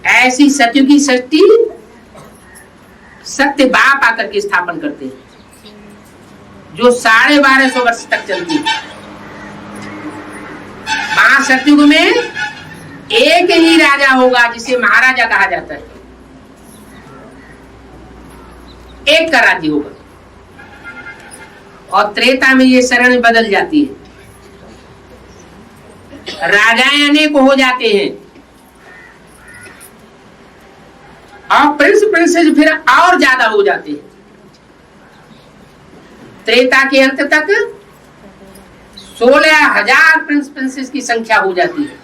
ऐसी सतयुगी सृष्टि सत्य बाप आकर के स्थापन करते हैं, जो 1250 वर्ष तक चलती है। वहां सतयुग में एक ही राजा होगा जिसे महाराजा कहा जाता है, एक का राज्य होगा। और त्रेता में ये शरण बदल जाती है, राजाएं अनेक हो जाते हैं और प्रिंस प्रिंसेस फिर और ज्यादा हो जाते हैं। त्रेता के अंत तक 16,000 प्रिंस प्रिंसेस की संख्या हो जाती है।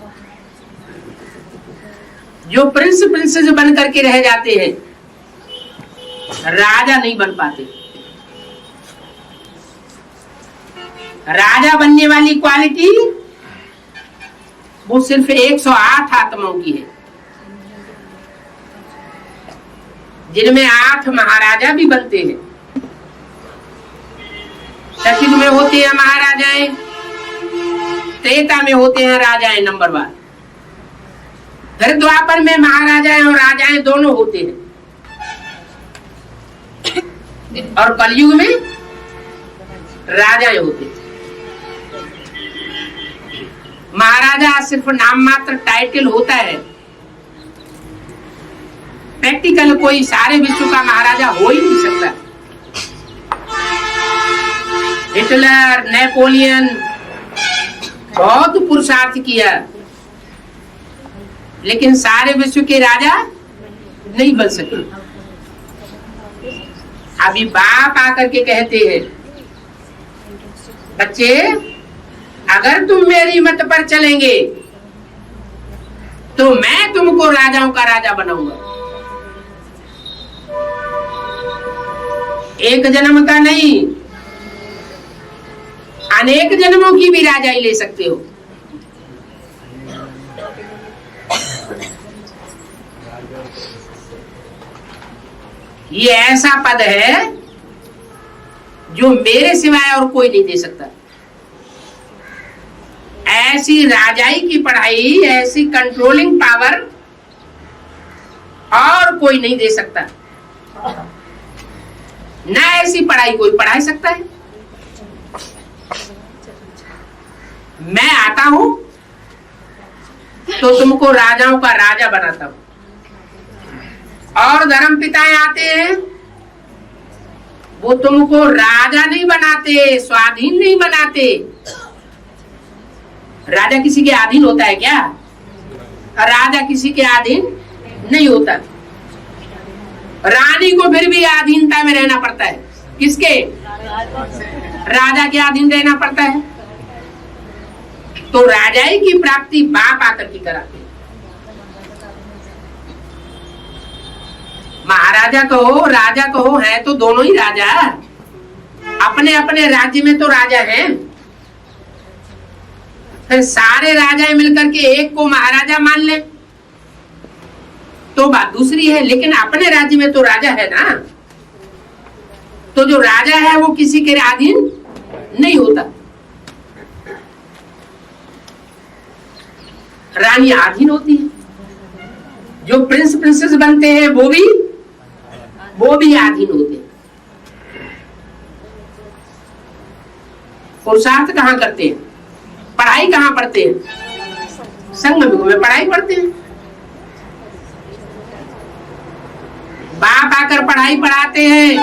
जो प्रिंस प्रिंसेस बन करके रह जाते हैं, राजा नहीं बन पाते। राजा बनने वाली क्वालिटी वो सिर्फ 108 आत्माओं की है, जिनमें 8 महाराजा भी बनते हैं। सतयुग में होते हैं महाराजाएं, त्रेता में होते हैं राजाएं नंबरवार, फिर द्वापर में महाराजाएं और राजाएं दोनों होते हैं, और कलयुग में राजाएं होते हैं। महाराजा सिर्फ नाम मात्र टाइटल होता है, प्रैक्टिकल कोई सारे विश्व का महाराजा हो ही नहीं सकता। हिटलर, नेपोलियन बहुत पुरुषार्थ किया, लेकिन सारे विश्व के राजा नहीं बन सके। अभी बाप आकर के कहते हैं, बच्चे अगर तुम मेरी मत पर चलेंगे तो मैं तुमको राजाओं का राजा बनाऊंगा। एक जन्म का नहीं, अनेक जन्मों की भी राजाई ले सकते हो। ये ऐसा पद है जो मेरे सिवाय और कोई नहीं दे सकता। ऐसी राजाई की पढ़ाई, ऐसी कंट्रोलिंग पावर और कोई नहीं दे सकता। ना ऐसी पढ़ाई कोई पढ़ा सकता है। मैं आता हूं तो तुमको राजाओं का राजा बनाता हूं, और धर्म पिताएं आते हैं, वो तुमको राजा नहीं बनाते, स्वाधीन नहीं बनाते। राजा किसी के अधीन होता है क्या? राजा किसी के अधीन नहीं होता। रानी को फिर भी अधीनता में रहना पड़ता है। किसके? राजा के अधीन रहना पड़ता है। तो राजाई की प्राप्ति बाप आकर के कराते हैं। महाराजा कहो, राजा कहो, है तो दोनों ही राजा। अपने अपने राज्य में तो राजा हैं। फिर सारे राजाएं मिलकर के एक को महाराजा मान ले तो बात दूसरी है, लेकिन अपने राज्य में तो राजा है ना। तो जो राजा है वो किसी के अधीन नहीं होता। रानी अधीन होती है। जो प्रिंस प्रिंसेस बनते हैं वो भी अधीन होते हैं। पुरुषार्थ कहाँ करते हैं? पढ़ाई कहाँ पढ़ते हैं? संगम में पढ़ाई पढ़ते हैं। बाप आकर पढ़ाई पढ़ाते हैं,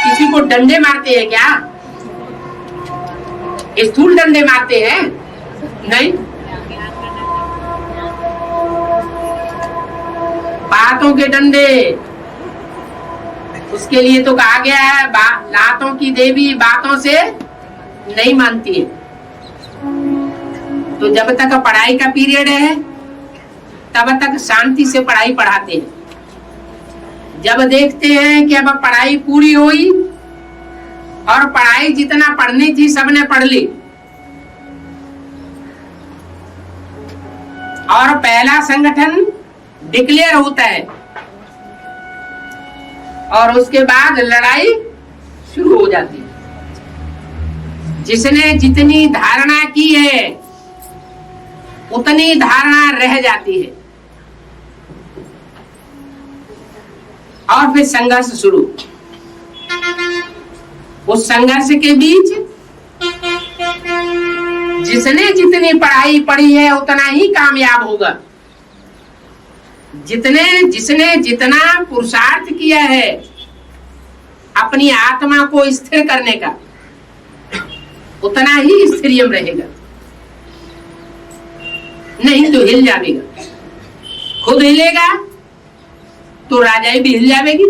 किसी को डंडे मारते हैं क्या? स्थूल डंडे मारते हैं? नहीं। बातों के डंडे, उसके लिए तो कहा गया है, लातों की देवी बातों से नहीं मानती है। तो जब तक पढ़ाई का पीरियड है तब तक शांति से पढ़ाई पढ़ाते हैं। जब देखते हैं कि अब पढ़ाई पूरी हुई और पढ़ाई जितना पढ़नी थी सबने पढ़ ली, और पहला संगठन डिक्लेयर होता है, और उसके बाद लड़ाई शुरू हो जाती है। जिसने जितनी धारणा की है उतनी धारणा रह जाती है, और फिर संघर्ष शुरू। उस संघर्ष के बीच जिसने जितनी पढ़ाई पढ़ी है उतना ही कामयाब होगा। जिसने जितना पुरुषार्थ किया है अपनी आत्मा को स्थिर करने का, उतना ही स्थिरियम रहेगा। नहीं तो हिल जाएगा। खुद हिलेगा तो राजाई भी हिल जाएगी।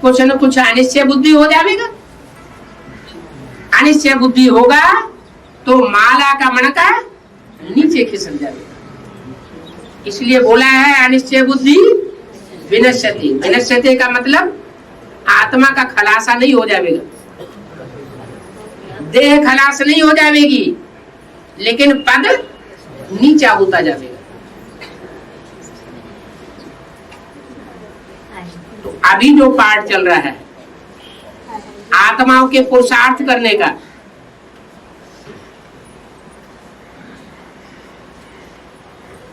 कुछ न कुछ अनिश्चय बुद्धि हो जाएगा। अनिश्चय बुद्धि होगा तो माला का मणका नीचे खिसक जाएगा। इसलिए बोला है अनिश्चय बुद्धि विनश्यति। विनश्यति का मतलब आत्मा का खलासा नहीं हो जाएगा, देह खलास नहीं हो जाएगी, लेकिन पद नीचा होता जाएगा। तो अभी जो पाठ चल रहा है आत्माओं के पुरुषार्थ करने का,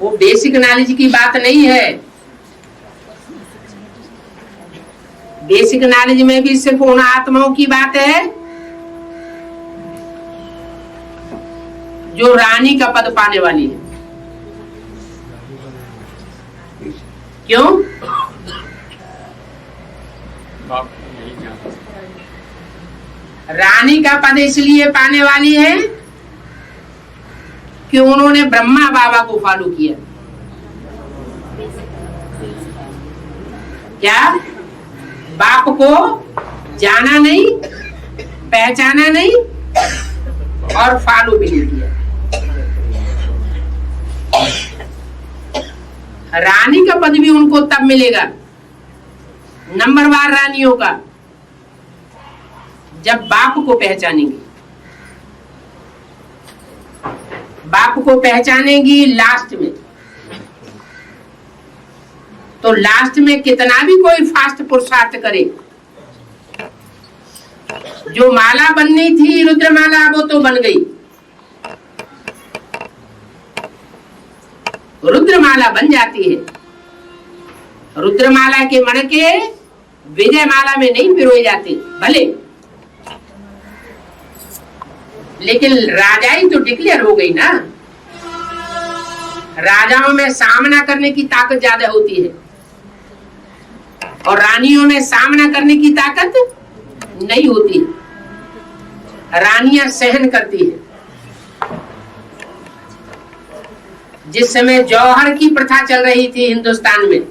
वो बेसिक नॉलेज की बात नहीं है। बेसिक नॉलेज में भी सिर्फ उन आत्माओं की बात है जो रानी का पद पाने वाली है। क्यों? रानी का पद इसलिए पाने वाली है कि उन्होंने ब्रह्मा बाबा को फॉलो किया। क्या? बाप को जाना नहीं, पहचाना नहीं और फॉलो भी नहीं किया। रानी का पद भी उनको तब मिलेगा, नंबरवार रानियों का, जब बाप को पहचानेंगी। बाप को पहचानेगी लास्ट में, तो लास्ट में कितना भी कोई फास्ट पुरुषार्थ करे, जो माला बननी थी रुद्रमाला वो तो बन गई, रुद्रमाला बन जाती है। रुद्रमाला के मणके विजय माला में नहीं पिरोए जाते भले, लेकिन राजाई तो डिक्लेयर हो गई ना। राजाओं में सामना करने की ताकत ज्यादा होती है और रानियों में सामना करने की ताकत नहीं होती। रानियां सहन करती है। जिस समय जौहर की प्रथा चल रही थी हिंदुस्तान में,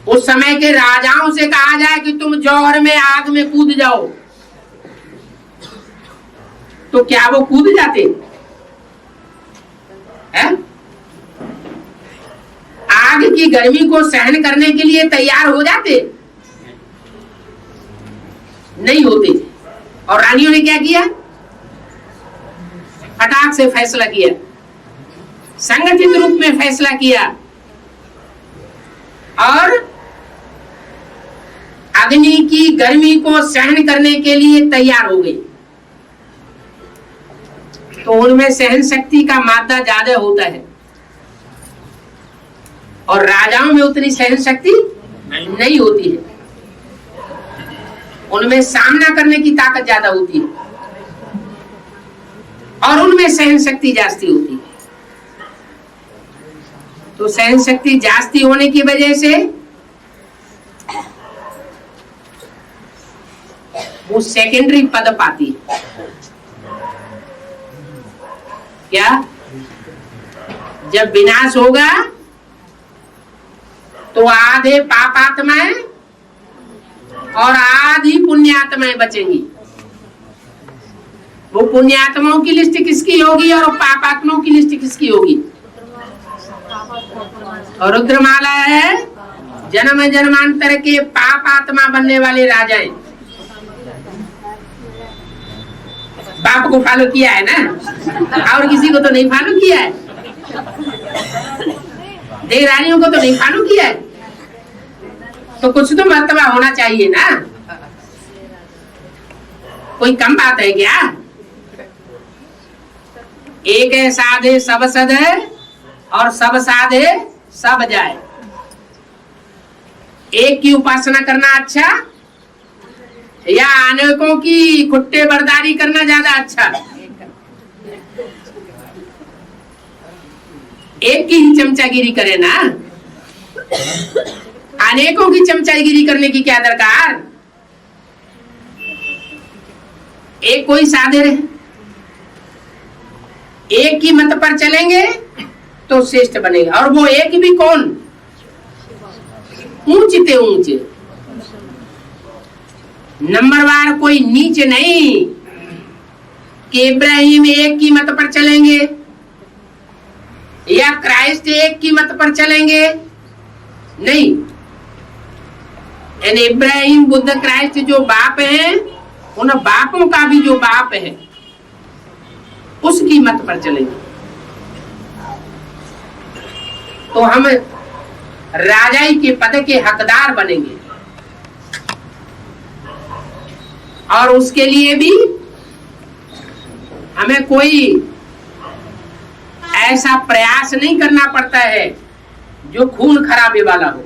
उस समय के राजाओं से कहा जाए कि तुम जौहर में आग में कूद जाओ, तो क्या वो कूद जाते हैं? आग की गर्मी को सहन करने के लिए तैयार हो जाते? नहीं होते। और रानियों ने क्या किया? फटाक से फैसला किया, संगठित रूप में फैसला किया और अग्नि की गर्मी को सहन करने के लिए तैयार हो गई। तो उनमें सहन शक्ति का मात्रा ज्यादा होता है और राजाओं में उतनी सहन शक्ति नहीं होती है। उनमें सामना करने की ताकत ज्यादा होती है और उनमें सहन शक्ति जास्ती होती है। तो सहन शक्ति जास्ती होने की वजह से वो सेकेंडरी पद पाती है। क्या? जब विनाश होगा तो आधे पापात्माएं और आधी पुण्यात्माएं बचेंगी। वो पुण्यात्माओं की लिस्ट किसकी होगी और पापात्माओं की लिस्ट किसकी होगी? और रुद्रमाला है जन्म जन्मांतर के पापात्मा बनने वाले राजाएं। बाप को फॉलो किया है ना, और किसी को तो नहीं फॉलो किया है। देव रानियों को तो नहीं फॉलो किया है, तो कुछ तो मर्तबा होना चाहिए ना। कोई कम बात है क्या? एक है साधे सब सद है और सब साधे सब जाए। एक की उपासना करना अच्छा या अनेकों की खुट्टे बरदारी करना ज्यादा अच्छा? एक की ही चमचागिरी करे ना, अनेकों की चमचागिरी करने की क्या दरकार? एक कोई साधे रहे, एक की मत पर चलेंगे तो श्रेष्ठ बनेगा। और वो एक भी कौन? ऊंचते ऊंचे। नंबरवार कोई नीच नहीं कि इब्राहिम एक की मत पर चलेंगे या क्राइस्ट एक की मत पर चलेंगे, नहीं। यानी इब्राहिम, बुद्ध, क्राइस्ट जो बाप है, उन बापों का भी जो बाप है उसकी मत पर चलेंगे। तो हम राजाई के पद के हकदार बनेंगे और उसके लिए भी हमें कोई ऐसा प्रयास नहीं करना पड़ता है जो खून खराबे वाला हो।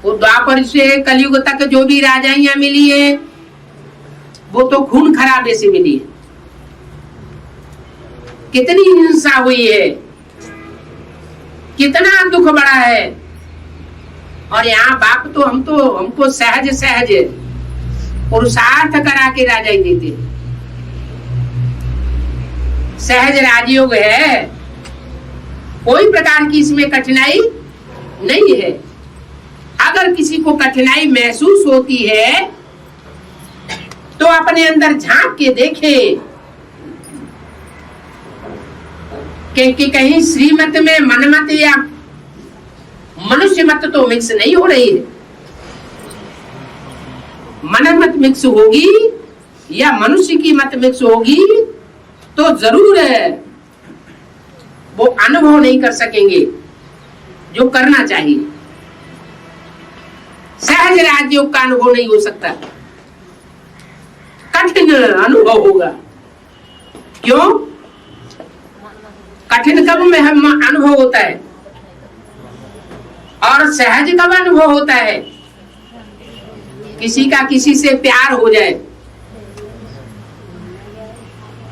वो द्वापर से कलयुग तक जो भी राजाइयां मिली है वो तो खून खराबे से मिली है। कितनी हिंसा हुई है, कितना दुख बढ़ा है। और यहाँ बाप तो हमको सहज सहज पुरुषार्थ करा के राजाई देते, सहज राजयोग है, कोई प्रकार की इसमें कठिनाई नहीं है। अगर किसी को कठिनाई महसूस होती है तो अपने अंदर झांक के देखे कि कहीं श्रीमत में मनमत या मनुष्य मत तो मिक्स नहीं हो रही है। मनमत मिक्स होगी या मनुष्य की मत मिक्स होगी तो जरूर है वो अनुभव नहीं कर सकेंगे जो करना चाहिए। सहज राजयोग का अनुभव नहीं हो सकता, कठिन अनुभव होगा। क्यों? कठिन कब में हम अनुभव होता है और सहज कब अनुभव होता है? किसी का किसी से प्यार हो जाए,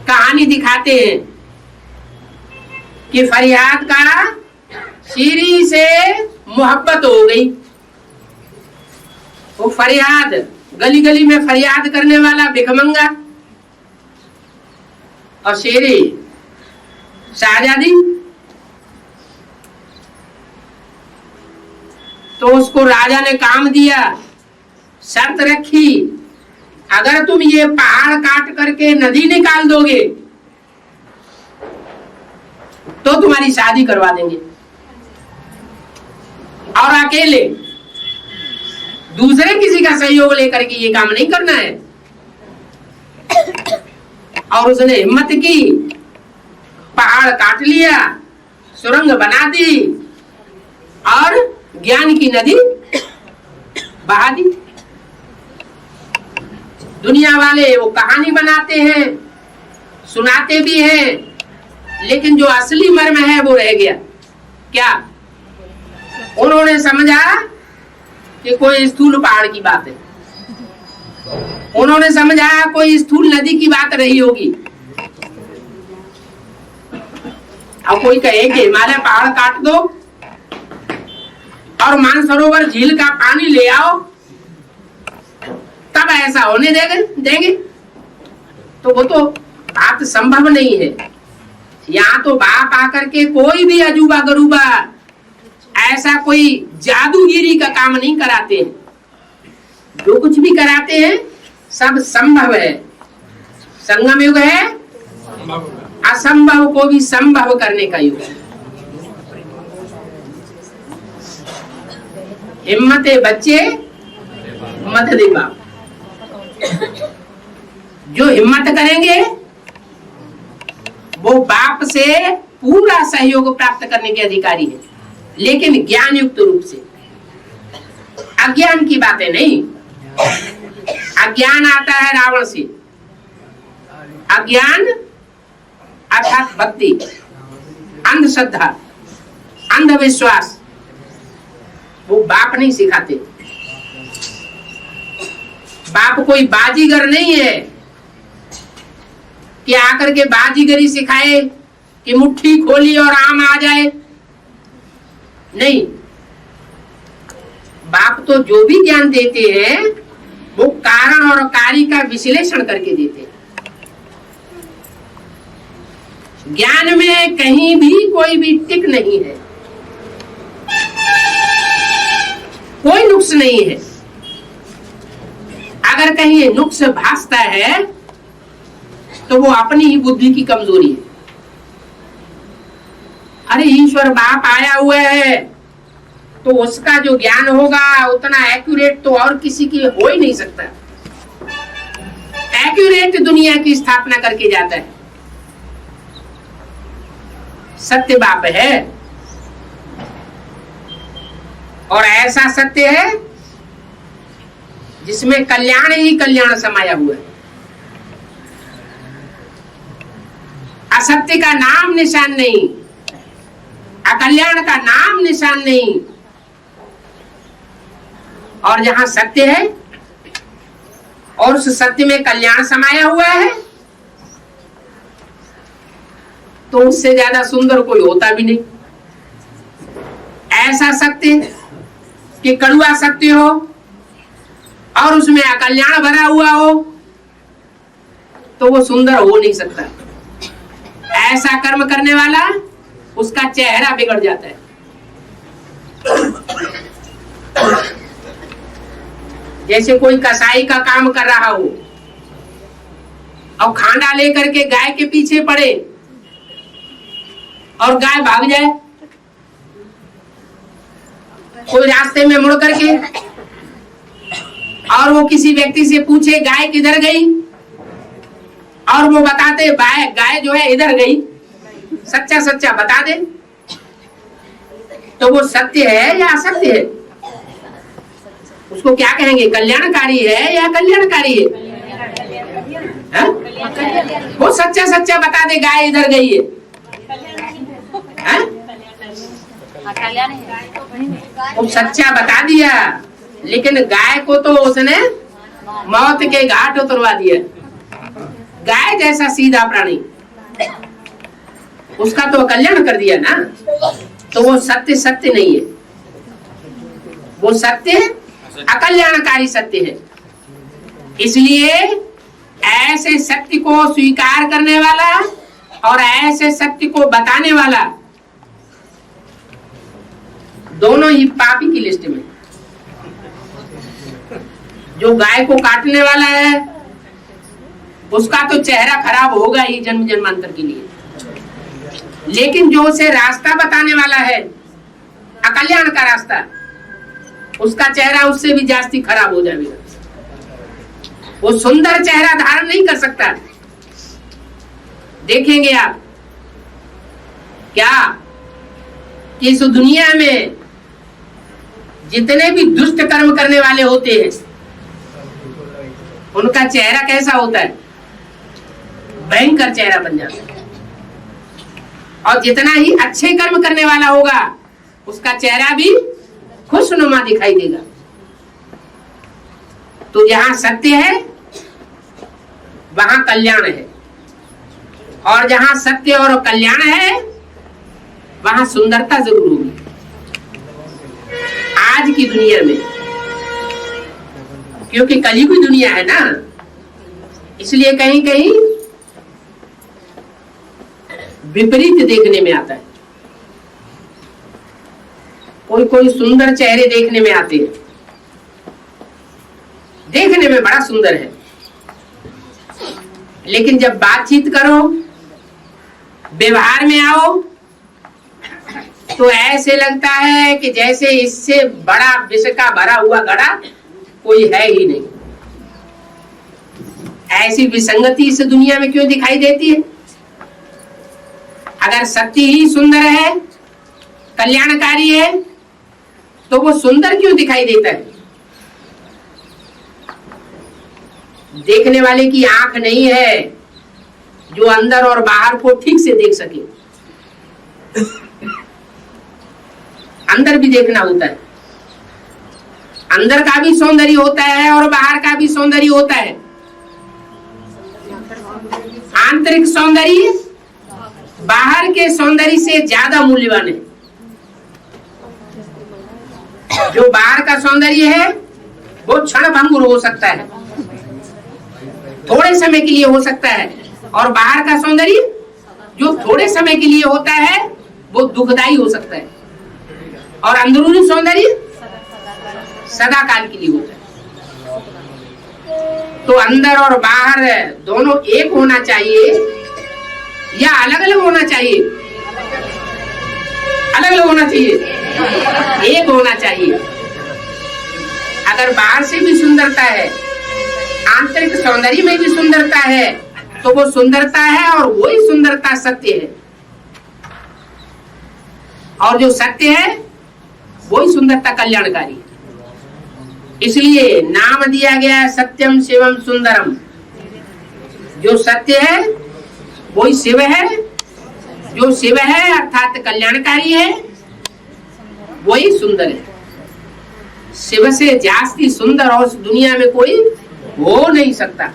कहानी दिखाते हैं कि फरियाद का शीरी से मोहब्बत हो गई। वो फरियाद, गली गली में फरियाद करने वाला भिखमंगा और शेरी शाहजादी, तो उसको राजा ने काम दिया, शर्त रखी, अगर तुम ये पहाड़ काट करके नदी निकाल दोगे तो तुम्हारी शादी करवा देंगे। और अकेले, दूसरे किसी का सहयोग लेकर के ये काम नहीं करना है। और उसने हिम्मत की, पहाड़ काट लिया, सुरंग बना दी और ज्ञान की नदी बहा दी। दुनिया वाले वो कहानी बनाते हैं, सुनाते भी हैं, लेकिन जो असली मर्म है वो रह गया। क्या? उन्होंने समझा कि कोई स्थूल पहाड़ की बात है, उन्होंने समझा कोई स्थूल नदी की बात रही होगी। अब कोई कहे कि हिमालय पहाड़ काट दो और मानसरोवर झील का पानी ले आओ तब ऐसा होने देंगे, तो वो तो बात संभव नहीं है। यहाँ तो बाप आकर के कोई भी अजूबा गरूबा ऐसा कोई जादूगिरी का काम नहीं कराते हैं। जो कुछ भी कराते हैं सब संभव है। संगम युग है, असंभव को भी संभव करने का युग है। हिम्मते बच्चे मत दे बाप। जो हिम्मत करेंगे वो बाप से पूरा सहयोग प्राप्त करने के अधिकारी है, लेकिन ज्ञान युक्त रूप से, अज्ञान की बातें नहीं। अज्ञान आता है रावण से। अज्ञान अर्थात भक्ति, अंधश्रद्धा, अंधविश्वास, वो बाप नहीं सिखाते। बाप कोई बाजीगर नहीं है कि आकर के बाजीगरी सिखाए कि मुट्ठी खोली और आम आ जाए। नहीं, बाप तो जो भी ज्ञान देते हैं वो कारण और कार्य का विश्लेषण करके देते हैं। ज्ञान में कहीं भी कोई भी टिक नहीं है, कोई नुक्स नहीं है। अगर कहीं ये नुक्स भासता है तो वो अपनी ही बुद्धि की कमजोरी है। अरे ईश्वर बाप आया हुआ है तो उसका जो ज्ञान होगा उतना एक्यूरेट तो और किसी की हो ही नहीं सकता। एक्यूरेट दुनिया की स्थापना करके जाता है। सत्य बाप है और ऐसा सत्य है जिसमें कल्याण ही कल्याण समाया हुआ है। असत्य का नाम निशान नहीं, अकल्याण का नाम निशान नहीं। और जहां सत्य है और उस सत्य में कल्याण समाया हुआ है तो उससे ज्यादा सुंदर कोई होता भी नहीं। ऐसा सत्य कि कड़वा सत्य हो और उसमें अकल्याण भरा हुआ हो तो वो सुंदर हो नहीं सकता। ऐसा कर्म करने वाला उसका चेहरा बिगड़ जाता है। जैसे कोई कसाई का काम कर रहा हो और खांडा लेकर के गाय के पीछे पड़े और गाय भाग जाए, कोई रास्ते में मुड़ करके और वो किसी व्यक्ति से पूछे गाय किधर गई और वो बताते गाय जो है इधर गई, सच्चा सच्चा बता दे, तो वो सत्य है या असत्य है? उसको क्या कहेंगे? कल्याणकारी है या कल्याणकारी है? वो सच्चा सच्चा बता दे गाय इधर गई है, वो सच्चा बता दिया, लेकिन गाय को तो उसने मौत के घाट उतरवा दिया। गाय जैसा सीधा प्राणी, उसका तो कल्याण कर दिया ना। तो वो सत्य सत्य नहीं है, वो सत्य अकल्याणकारी सत्य है। इसलिए ऐसे सत्य को स्वीकार करने वाला और ऐसे सत्य को बताने वाला दोनों ही पापी की लिस्ट में। जो गाय को काटने वाला है उसका तो चेहरा खराब होगा ही जन्म जन्मांतर के लिए, लेकिन जो उसे रास्ता बताने वाला है, अकल्याण का रास्ता, उसका चेहरा उससे भी जास्ती खराब हो जाएगा। वो सुंदर चेहरा धारण नहीं कर सकता। देखेंगे आप क्या कि इस दुनिया में जितने भी दुष्ट कर्म करने वाले होते हैं उनका चेहरा कैसा होता है? भयंकर चेहरा बन जाता है। और जितना ही अच्छे कर्म करने वाला होगा उसका चेहरा भी खुशनुमा दिखाई देगा। तो जहां सत्य है वहां कल्याण है, और जहां सत्य और कल्याण है वहां सुंदरता जरूर होगी। आज की दुनिया में, क्योंकि कलयुगी दुनिया है ना, इसलिए कहीं कहीं विपरीत देखने में आता है। कोई कोई सुंदर चेहरे देखने में आते हैं, देखने में बड़ा सुंदर है, लेकिन जब बातचीत करो, व्यवहार में आओ, तो ऐसे लगता है कि जैसे इससे बड़ा विष का भरा हुआ घड़ा कोई है ही नहीं। ऐसी विसंगति इस दुनिया में क्यों दिखाई देती है? अगर सत्य ही सुंदर है, कल्याणकारी है, तो वो सुंदर क्यों दिखाई देता है? देखने वाले की आंख नहीं है जो अंदर और बाहर को ठीक से देख सके। अंदर भी देखना होता है, अंदर का भी सौंदर्य होता है और बाहर का भी सौंदर्य होता है। आंतरिक सौंदर्य बाहर के सौंदर्य से ज्यादा मूल्यवान है। जो बाहर का सौंदर्य है वो क्षण भंगुर हो सकता है, थोड़े समय के लिए हो सकता है, और बाहर का सौंदर्य जो थोड़े समय के लिए होता है वो दुखदायी हो सकता है, और अंदरूनी सौंदर्य सदा काल के लिए होता है। तो अंदर और बाहर दोनों एक होना चाहिए या अलग अलग होना चाहिए? अलग अलग होना चाहिए, एक होना चाहिए। अगर बाहर से भी सुंदरता है, आंतरिक सौंदर्य में भी सुंदरता है, तो वो सुंदरता है और वही सुंदरता सत्य है। और जो सत्य है वही सुंदरता कल्याणकारी है। इसलिए नाम दिया गया है सत्यम शिवम सुंदरम। जो सत्य है वही शिव है, जो शिव है अर्थात कल्याणकारी है वही सुंदर है। शिव से जास्ती सुंदर और दुनिया में कोई हो नहीं सकता।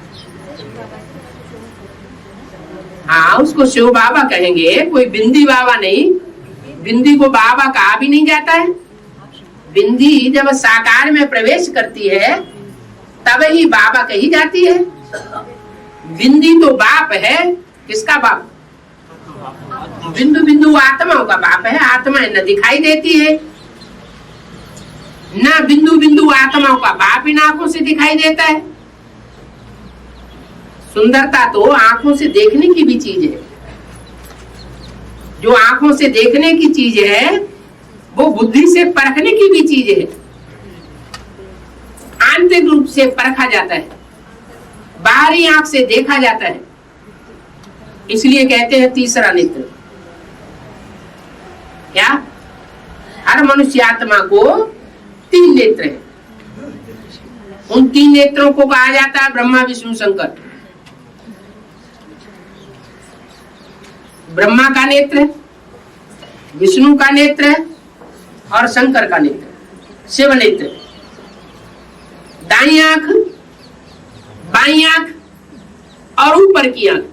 हाँ, उसको शिव बाबा कहेंगे, कोई बिंदी बाबा नहीं। बिंदी को बाबा कहा भी नहीं जाता है। बिंदी जब साकार में प्रवेश करती है तब ही बाबा कही जाती है। बिंदी तो बाप है। किसका बाप? बिंदु बिंदु आत्माओं का बाप है। आत्मा न दिखाई देती है, न बिंदु बिंदु आत्माओं का बाप इन आंखों से दिखाई देता है। सुंदरता तो आंखों से देखने की भी चीज है। जो आंखों से देखने की चीज है वो बुद्धि से परखने की भी चीज है। आंतरिक रूप से परखा जाता है, बाहरी आंख से देखा जाता है। इसलिए कहते हैं तीसरा नेत्र। क्या? हर मनुष्य आत्मा को 3 नेत्र है। उन 3 नेत्रों को कहा जाता है ब्रह्मा विष्णु शंकर। ब्रह्मा का नेत्र है, विष्णु का नेत्र है और शंकर का नेत्र, शिव नेत्र। दाई आंख, बाई आंख और ऊपर की आंख।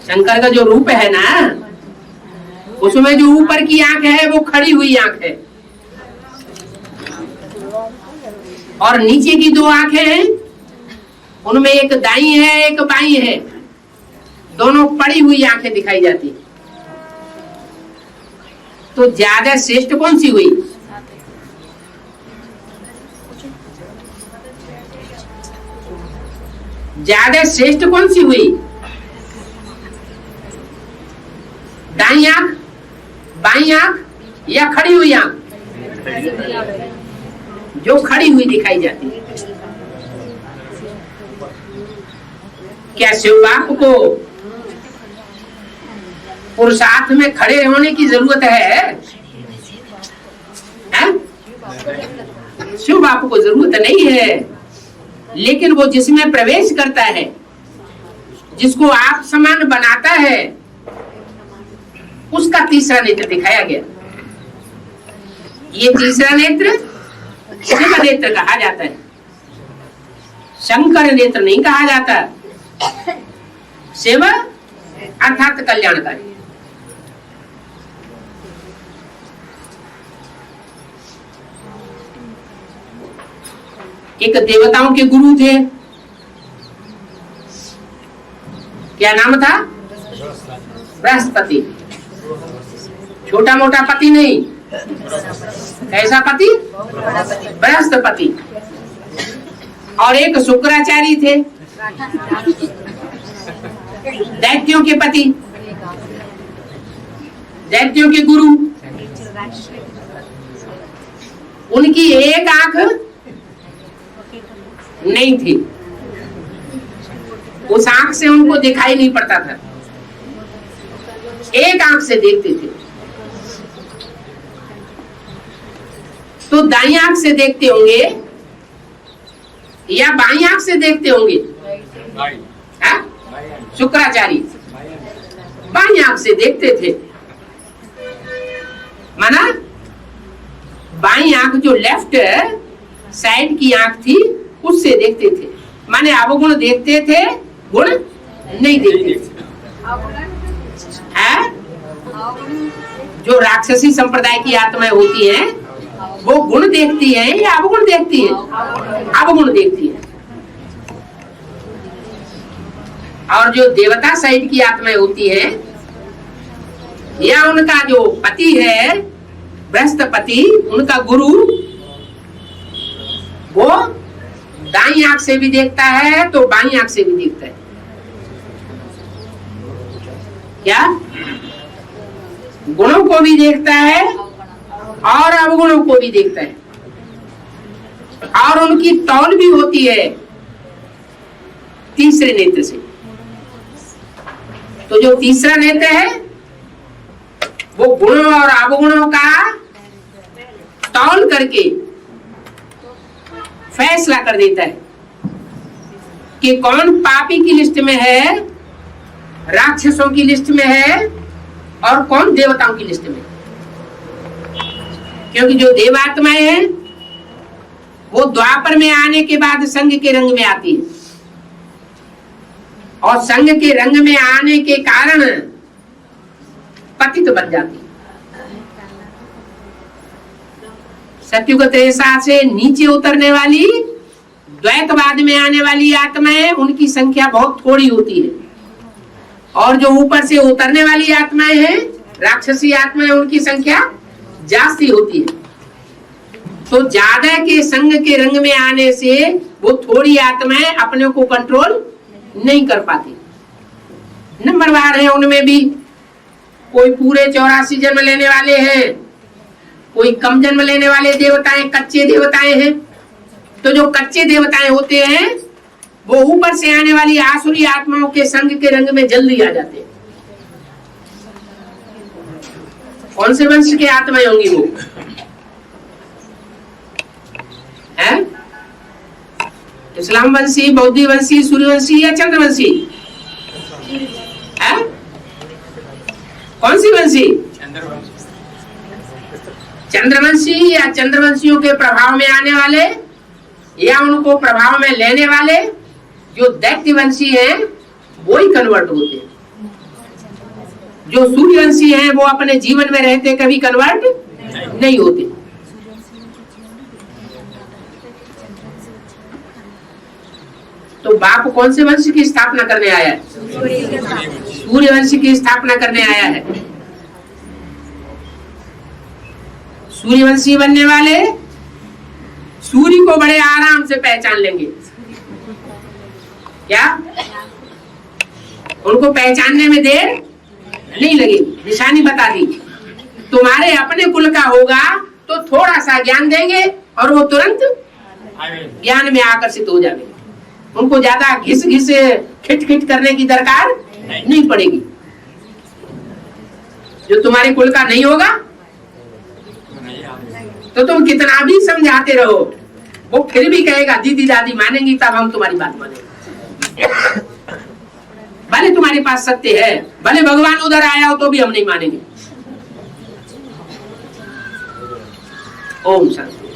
शंकर का जो रूप है ना, उसमें जो ऊपर की आंख है वो खड़ी हुई आंख है, और नीचे की 2 आंखें हैं उनमें एक दाई है एक बाई है। दोनों पड़ी हुई आंखें दिखाई जाती है। तो ज्यादा श्रेष्ठ कौन सी हुई? ज्यादा श्रेष्ठ कौन सी हुई? दाई आंख, बाई आंख या खड़ी हुई आंख? जो खड़ी हुई दिखाई जाती है। क्या शिव बाप को पुरुषार्थ में खड़े होने की जरूरत है? शिव बाप को जरूरत नहीं है, लेकिन वो जिसमें प्रवेश करता है, जिसको आप समान बनाता है, उसका तीसरा नेत्र दिखाया गया। ये तीसरा नेत्र शिव नेत्र कहा जाता है, शंकर नेत्र नहीं कहा जाता। शिव अर्थात कल्याणकारी। एक देवताओं के गुरु थे, क्या नाम था? बृहस्पति। छोटा मोटा पति नहीं, कैसा पति? बृहस्पति। और एक शुक्राचार्य थे, दैत्यों के पति, दैत्यों के गुरु। उनकी एक आंख नहीं थी, उस आंख से उनको दिखाई नहीं पड़ता था, एक आंख से देखते थे। तो दाई आंख से देखते होंगे या बाई आंख से देखते होंगे? शुक्राचार्य बाई आंख से देखते थे। माना बाई आंख जो लेफ्ट साइड की आंख थी उससे देखते थे। माने अवगुण देखते थे, गुण नहीं देखते थे। जो राक्षसी संप्रदाय की आत्माएं होती हैं वो गुण देखती हैं या अवगुण देखती हैं? अवगुण देखती है। और जो देवता साइड की आत्माएं होती हैं या उनका जो पति है बृहस्पति, उनका गुरु, दाई आंख से भी देखता है तो बाई आंख से भी देखता है। क्या? गुणों को भी देखता है और अवगुणों को भी देखता है, और उनकी तौल भी होती है तीसरे नेत्र से। तो जो तीसरा नेत्र है वो गुणों और अवगुणों का तौल करके फैसला कर देता है कि कौन पापी की लिस्ट में है, राक्षसों की लिस्ट में है, और कौन देवताओं की लिस्ट में। क्योंकि जो देवात्माएं हैं वो द्वापर में आने के बाद संघ के रंग में आती है, और संघ के रंग में आने के कारण पतित बन जाती है। सत्युग त्रेसा से नीचे उतरने वाली द्वैतवाद में आने वाली आत्माएं, उनकी संख्या बहुत थोड़ी होती है, और जो ऊपर से उतरने वाली आत्माएं हैं, राक्षसी आत्माएं, उनकी संख्या जास्ती होती है। तो ज्यादा के संग के रंग में आने से वो थोड़ी आत्माएं अपने को कंट्रोल नहीं कर पाती। नंबरवार है उनमें भी, कोई पूरे 84 जन्म लेने वाले हैं, कोई कम जन्म लेने वाले देवताएं, कच्चे देवताएं हैं। तो जो कच्चे देवताएं होते हैं वो ऊपर से आने वाली आसुरी आत्माओं के संग के रंग में जल्दी आ जाते हैं। कौन से वंश की आत्माएं होंगी वो? है इस्लाम वंशी, बौद्धी वंशी, सूर्यवंशी या चंद्रवंशी? है कौन सी वंशी? चंद्रवंशी या चंद्रवंशियों के प्रभाव में आने वाले या उनको प्रभाव में लेने वाले जो दैत्यवंशी हैं वो ही कन्वर्ट होते हैं। जो सूर्यवंशी हैं वो अपने जीवन में रहते कभी कन्वर्ट नहीं होते। तो बाप कौन से वंश की स्थापना करने आया है? सूर्यवंश की स्थापना करने आया है। सूर्यवंशी बनने वाले सूर्य को बड़े आराम से पहचान लेंगे। क्या? उनको पहचानने में देर नहीं लगी, निशानी बता दी। तुम्हारे अपने कुल का होगा तो थोड़ा सा ज्ञान देंगे और वो तुरंत ज्ञान में आकर्षित हो जाएंगे। उनको ज्यादा घिस घिस खिट खिट करने की दरकार नहीं पड़ेगी। जो तुम्हारे कुल का नहीं होगा तो तुम कितना भी समझाते रहो, वो फिर भी कहेगा दीदी दादी मानेंगी तब हम तुम्हारी बात मानेंगे। भले तुम्हारे पास सत्य है, भले भगवान उधर आया हो तो भी हम नहीं मानेंगे। ओम शांति।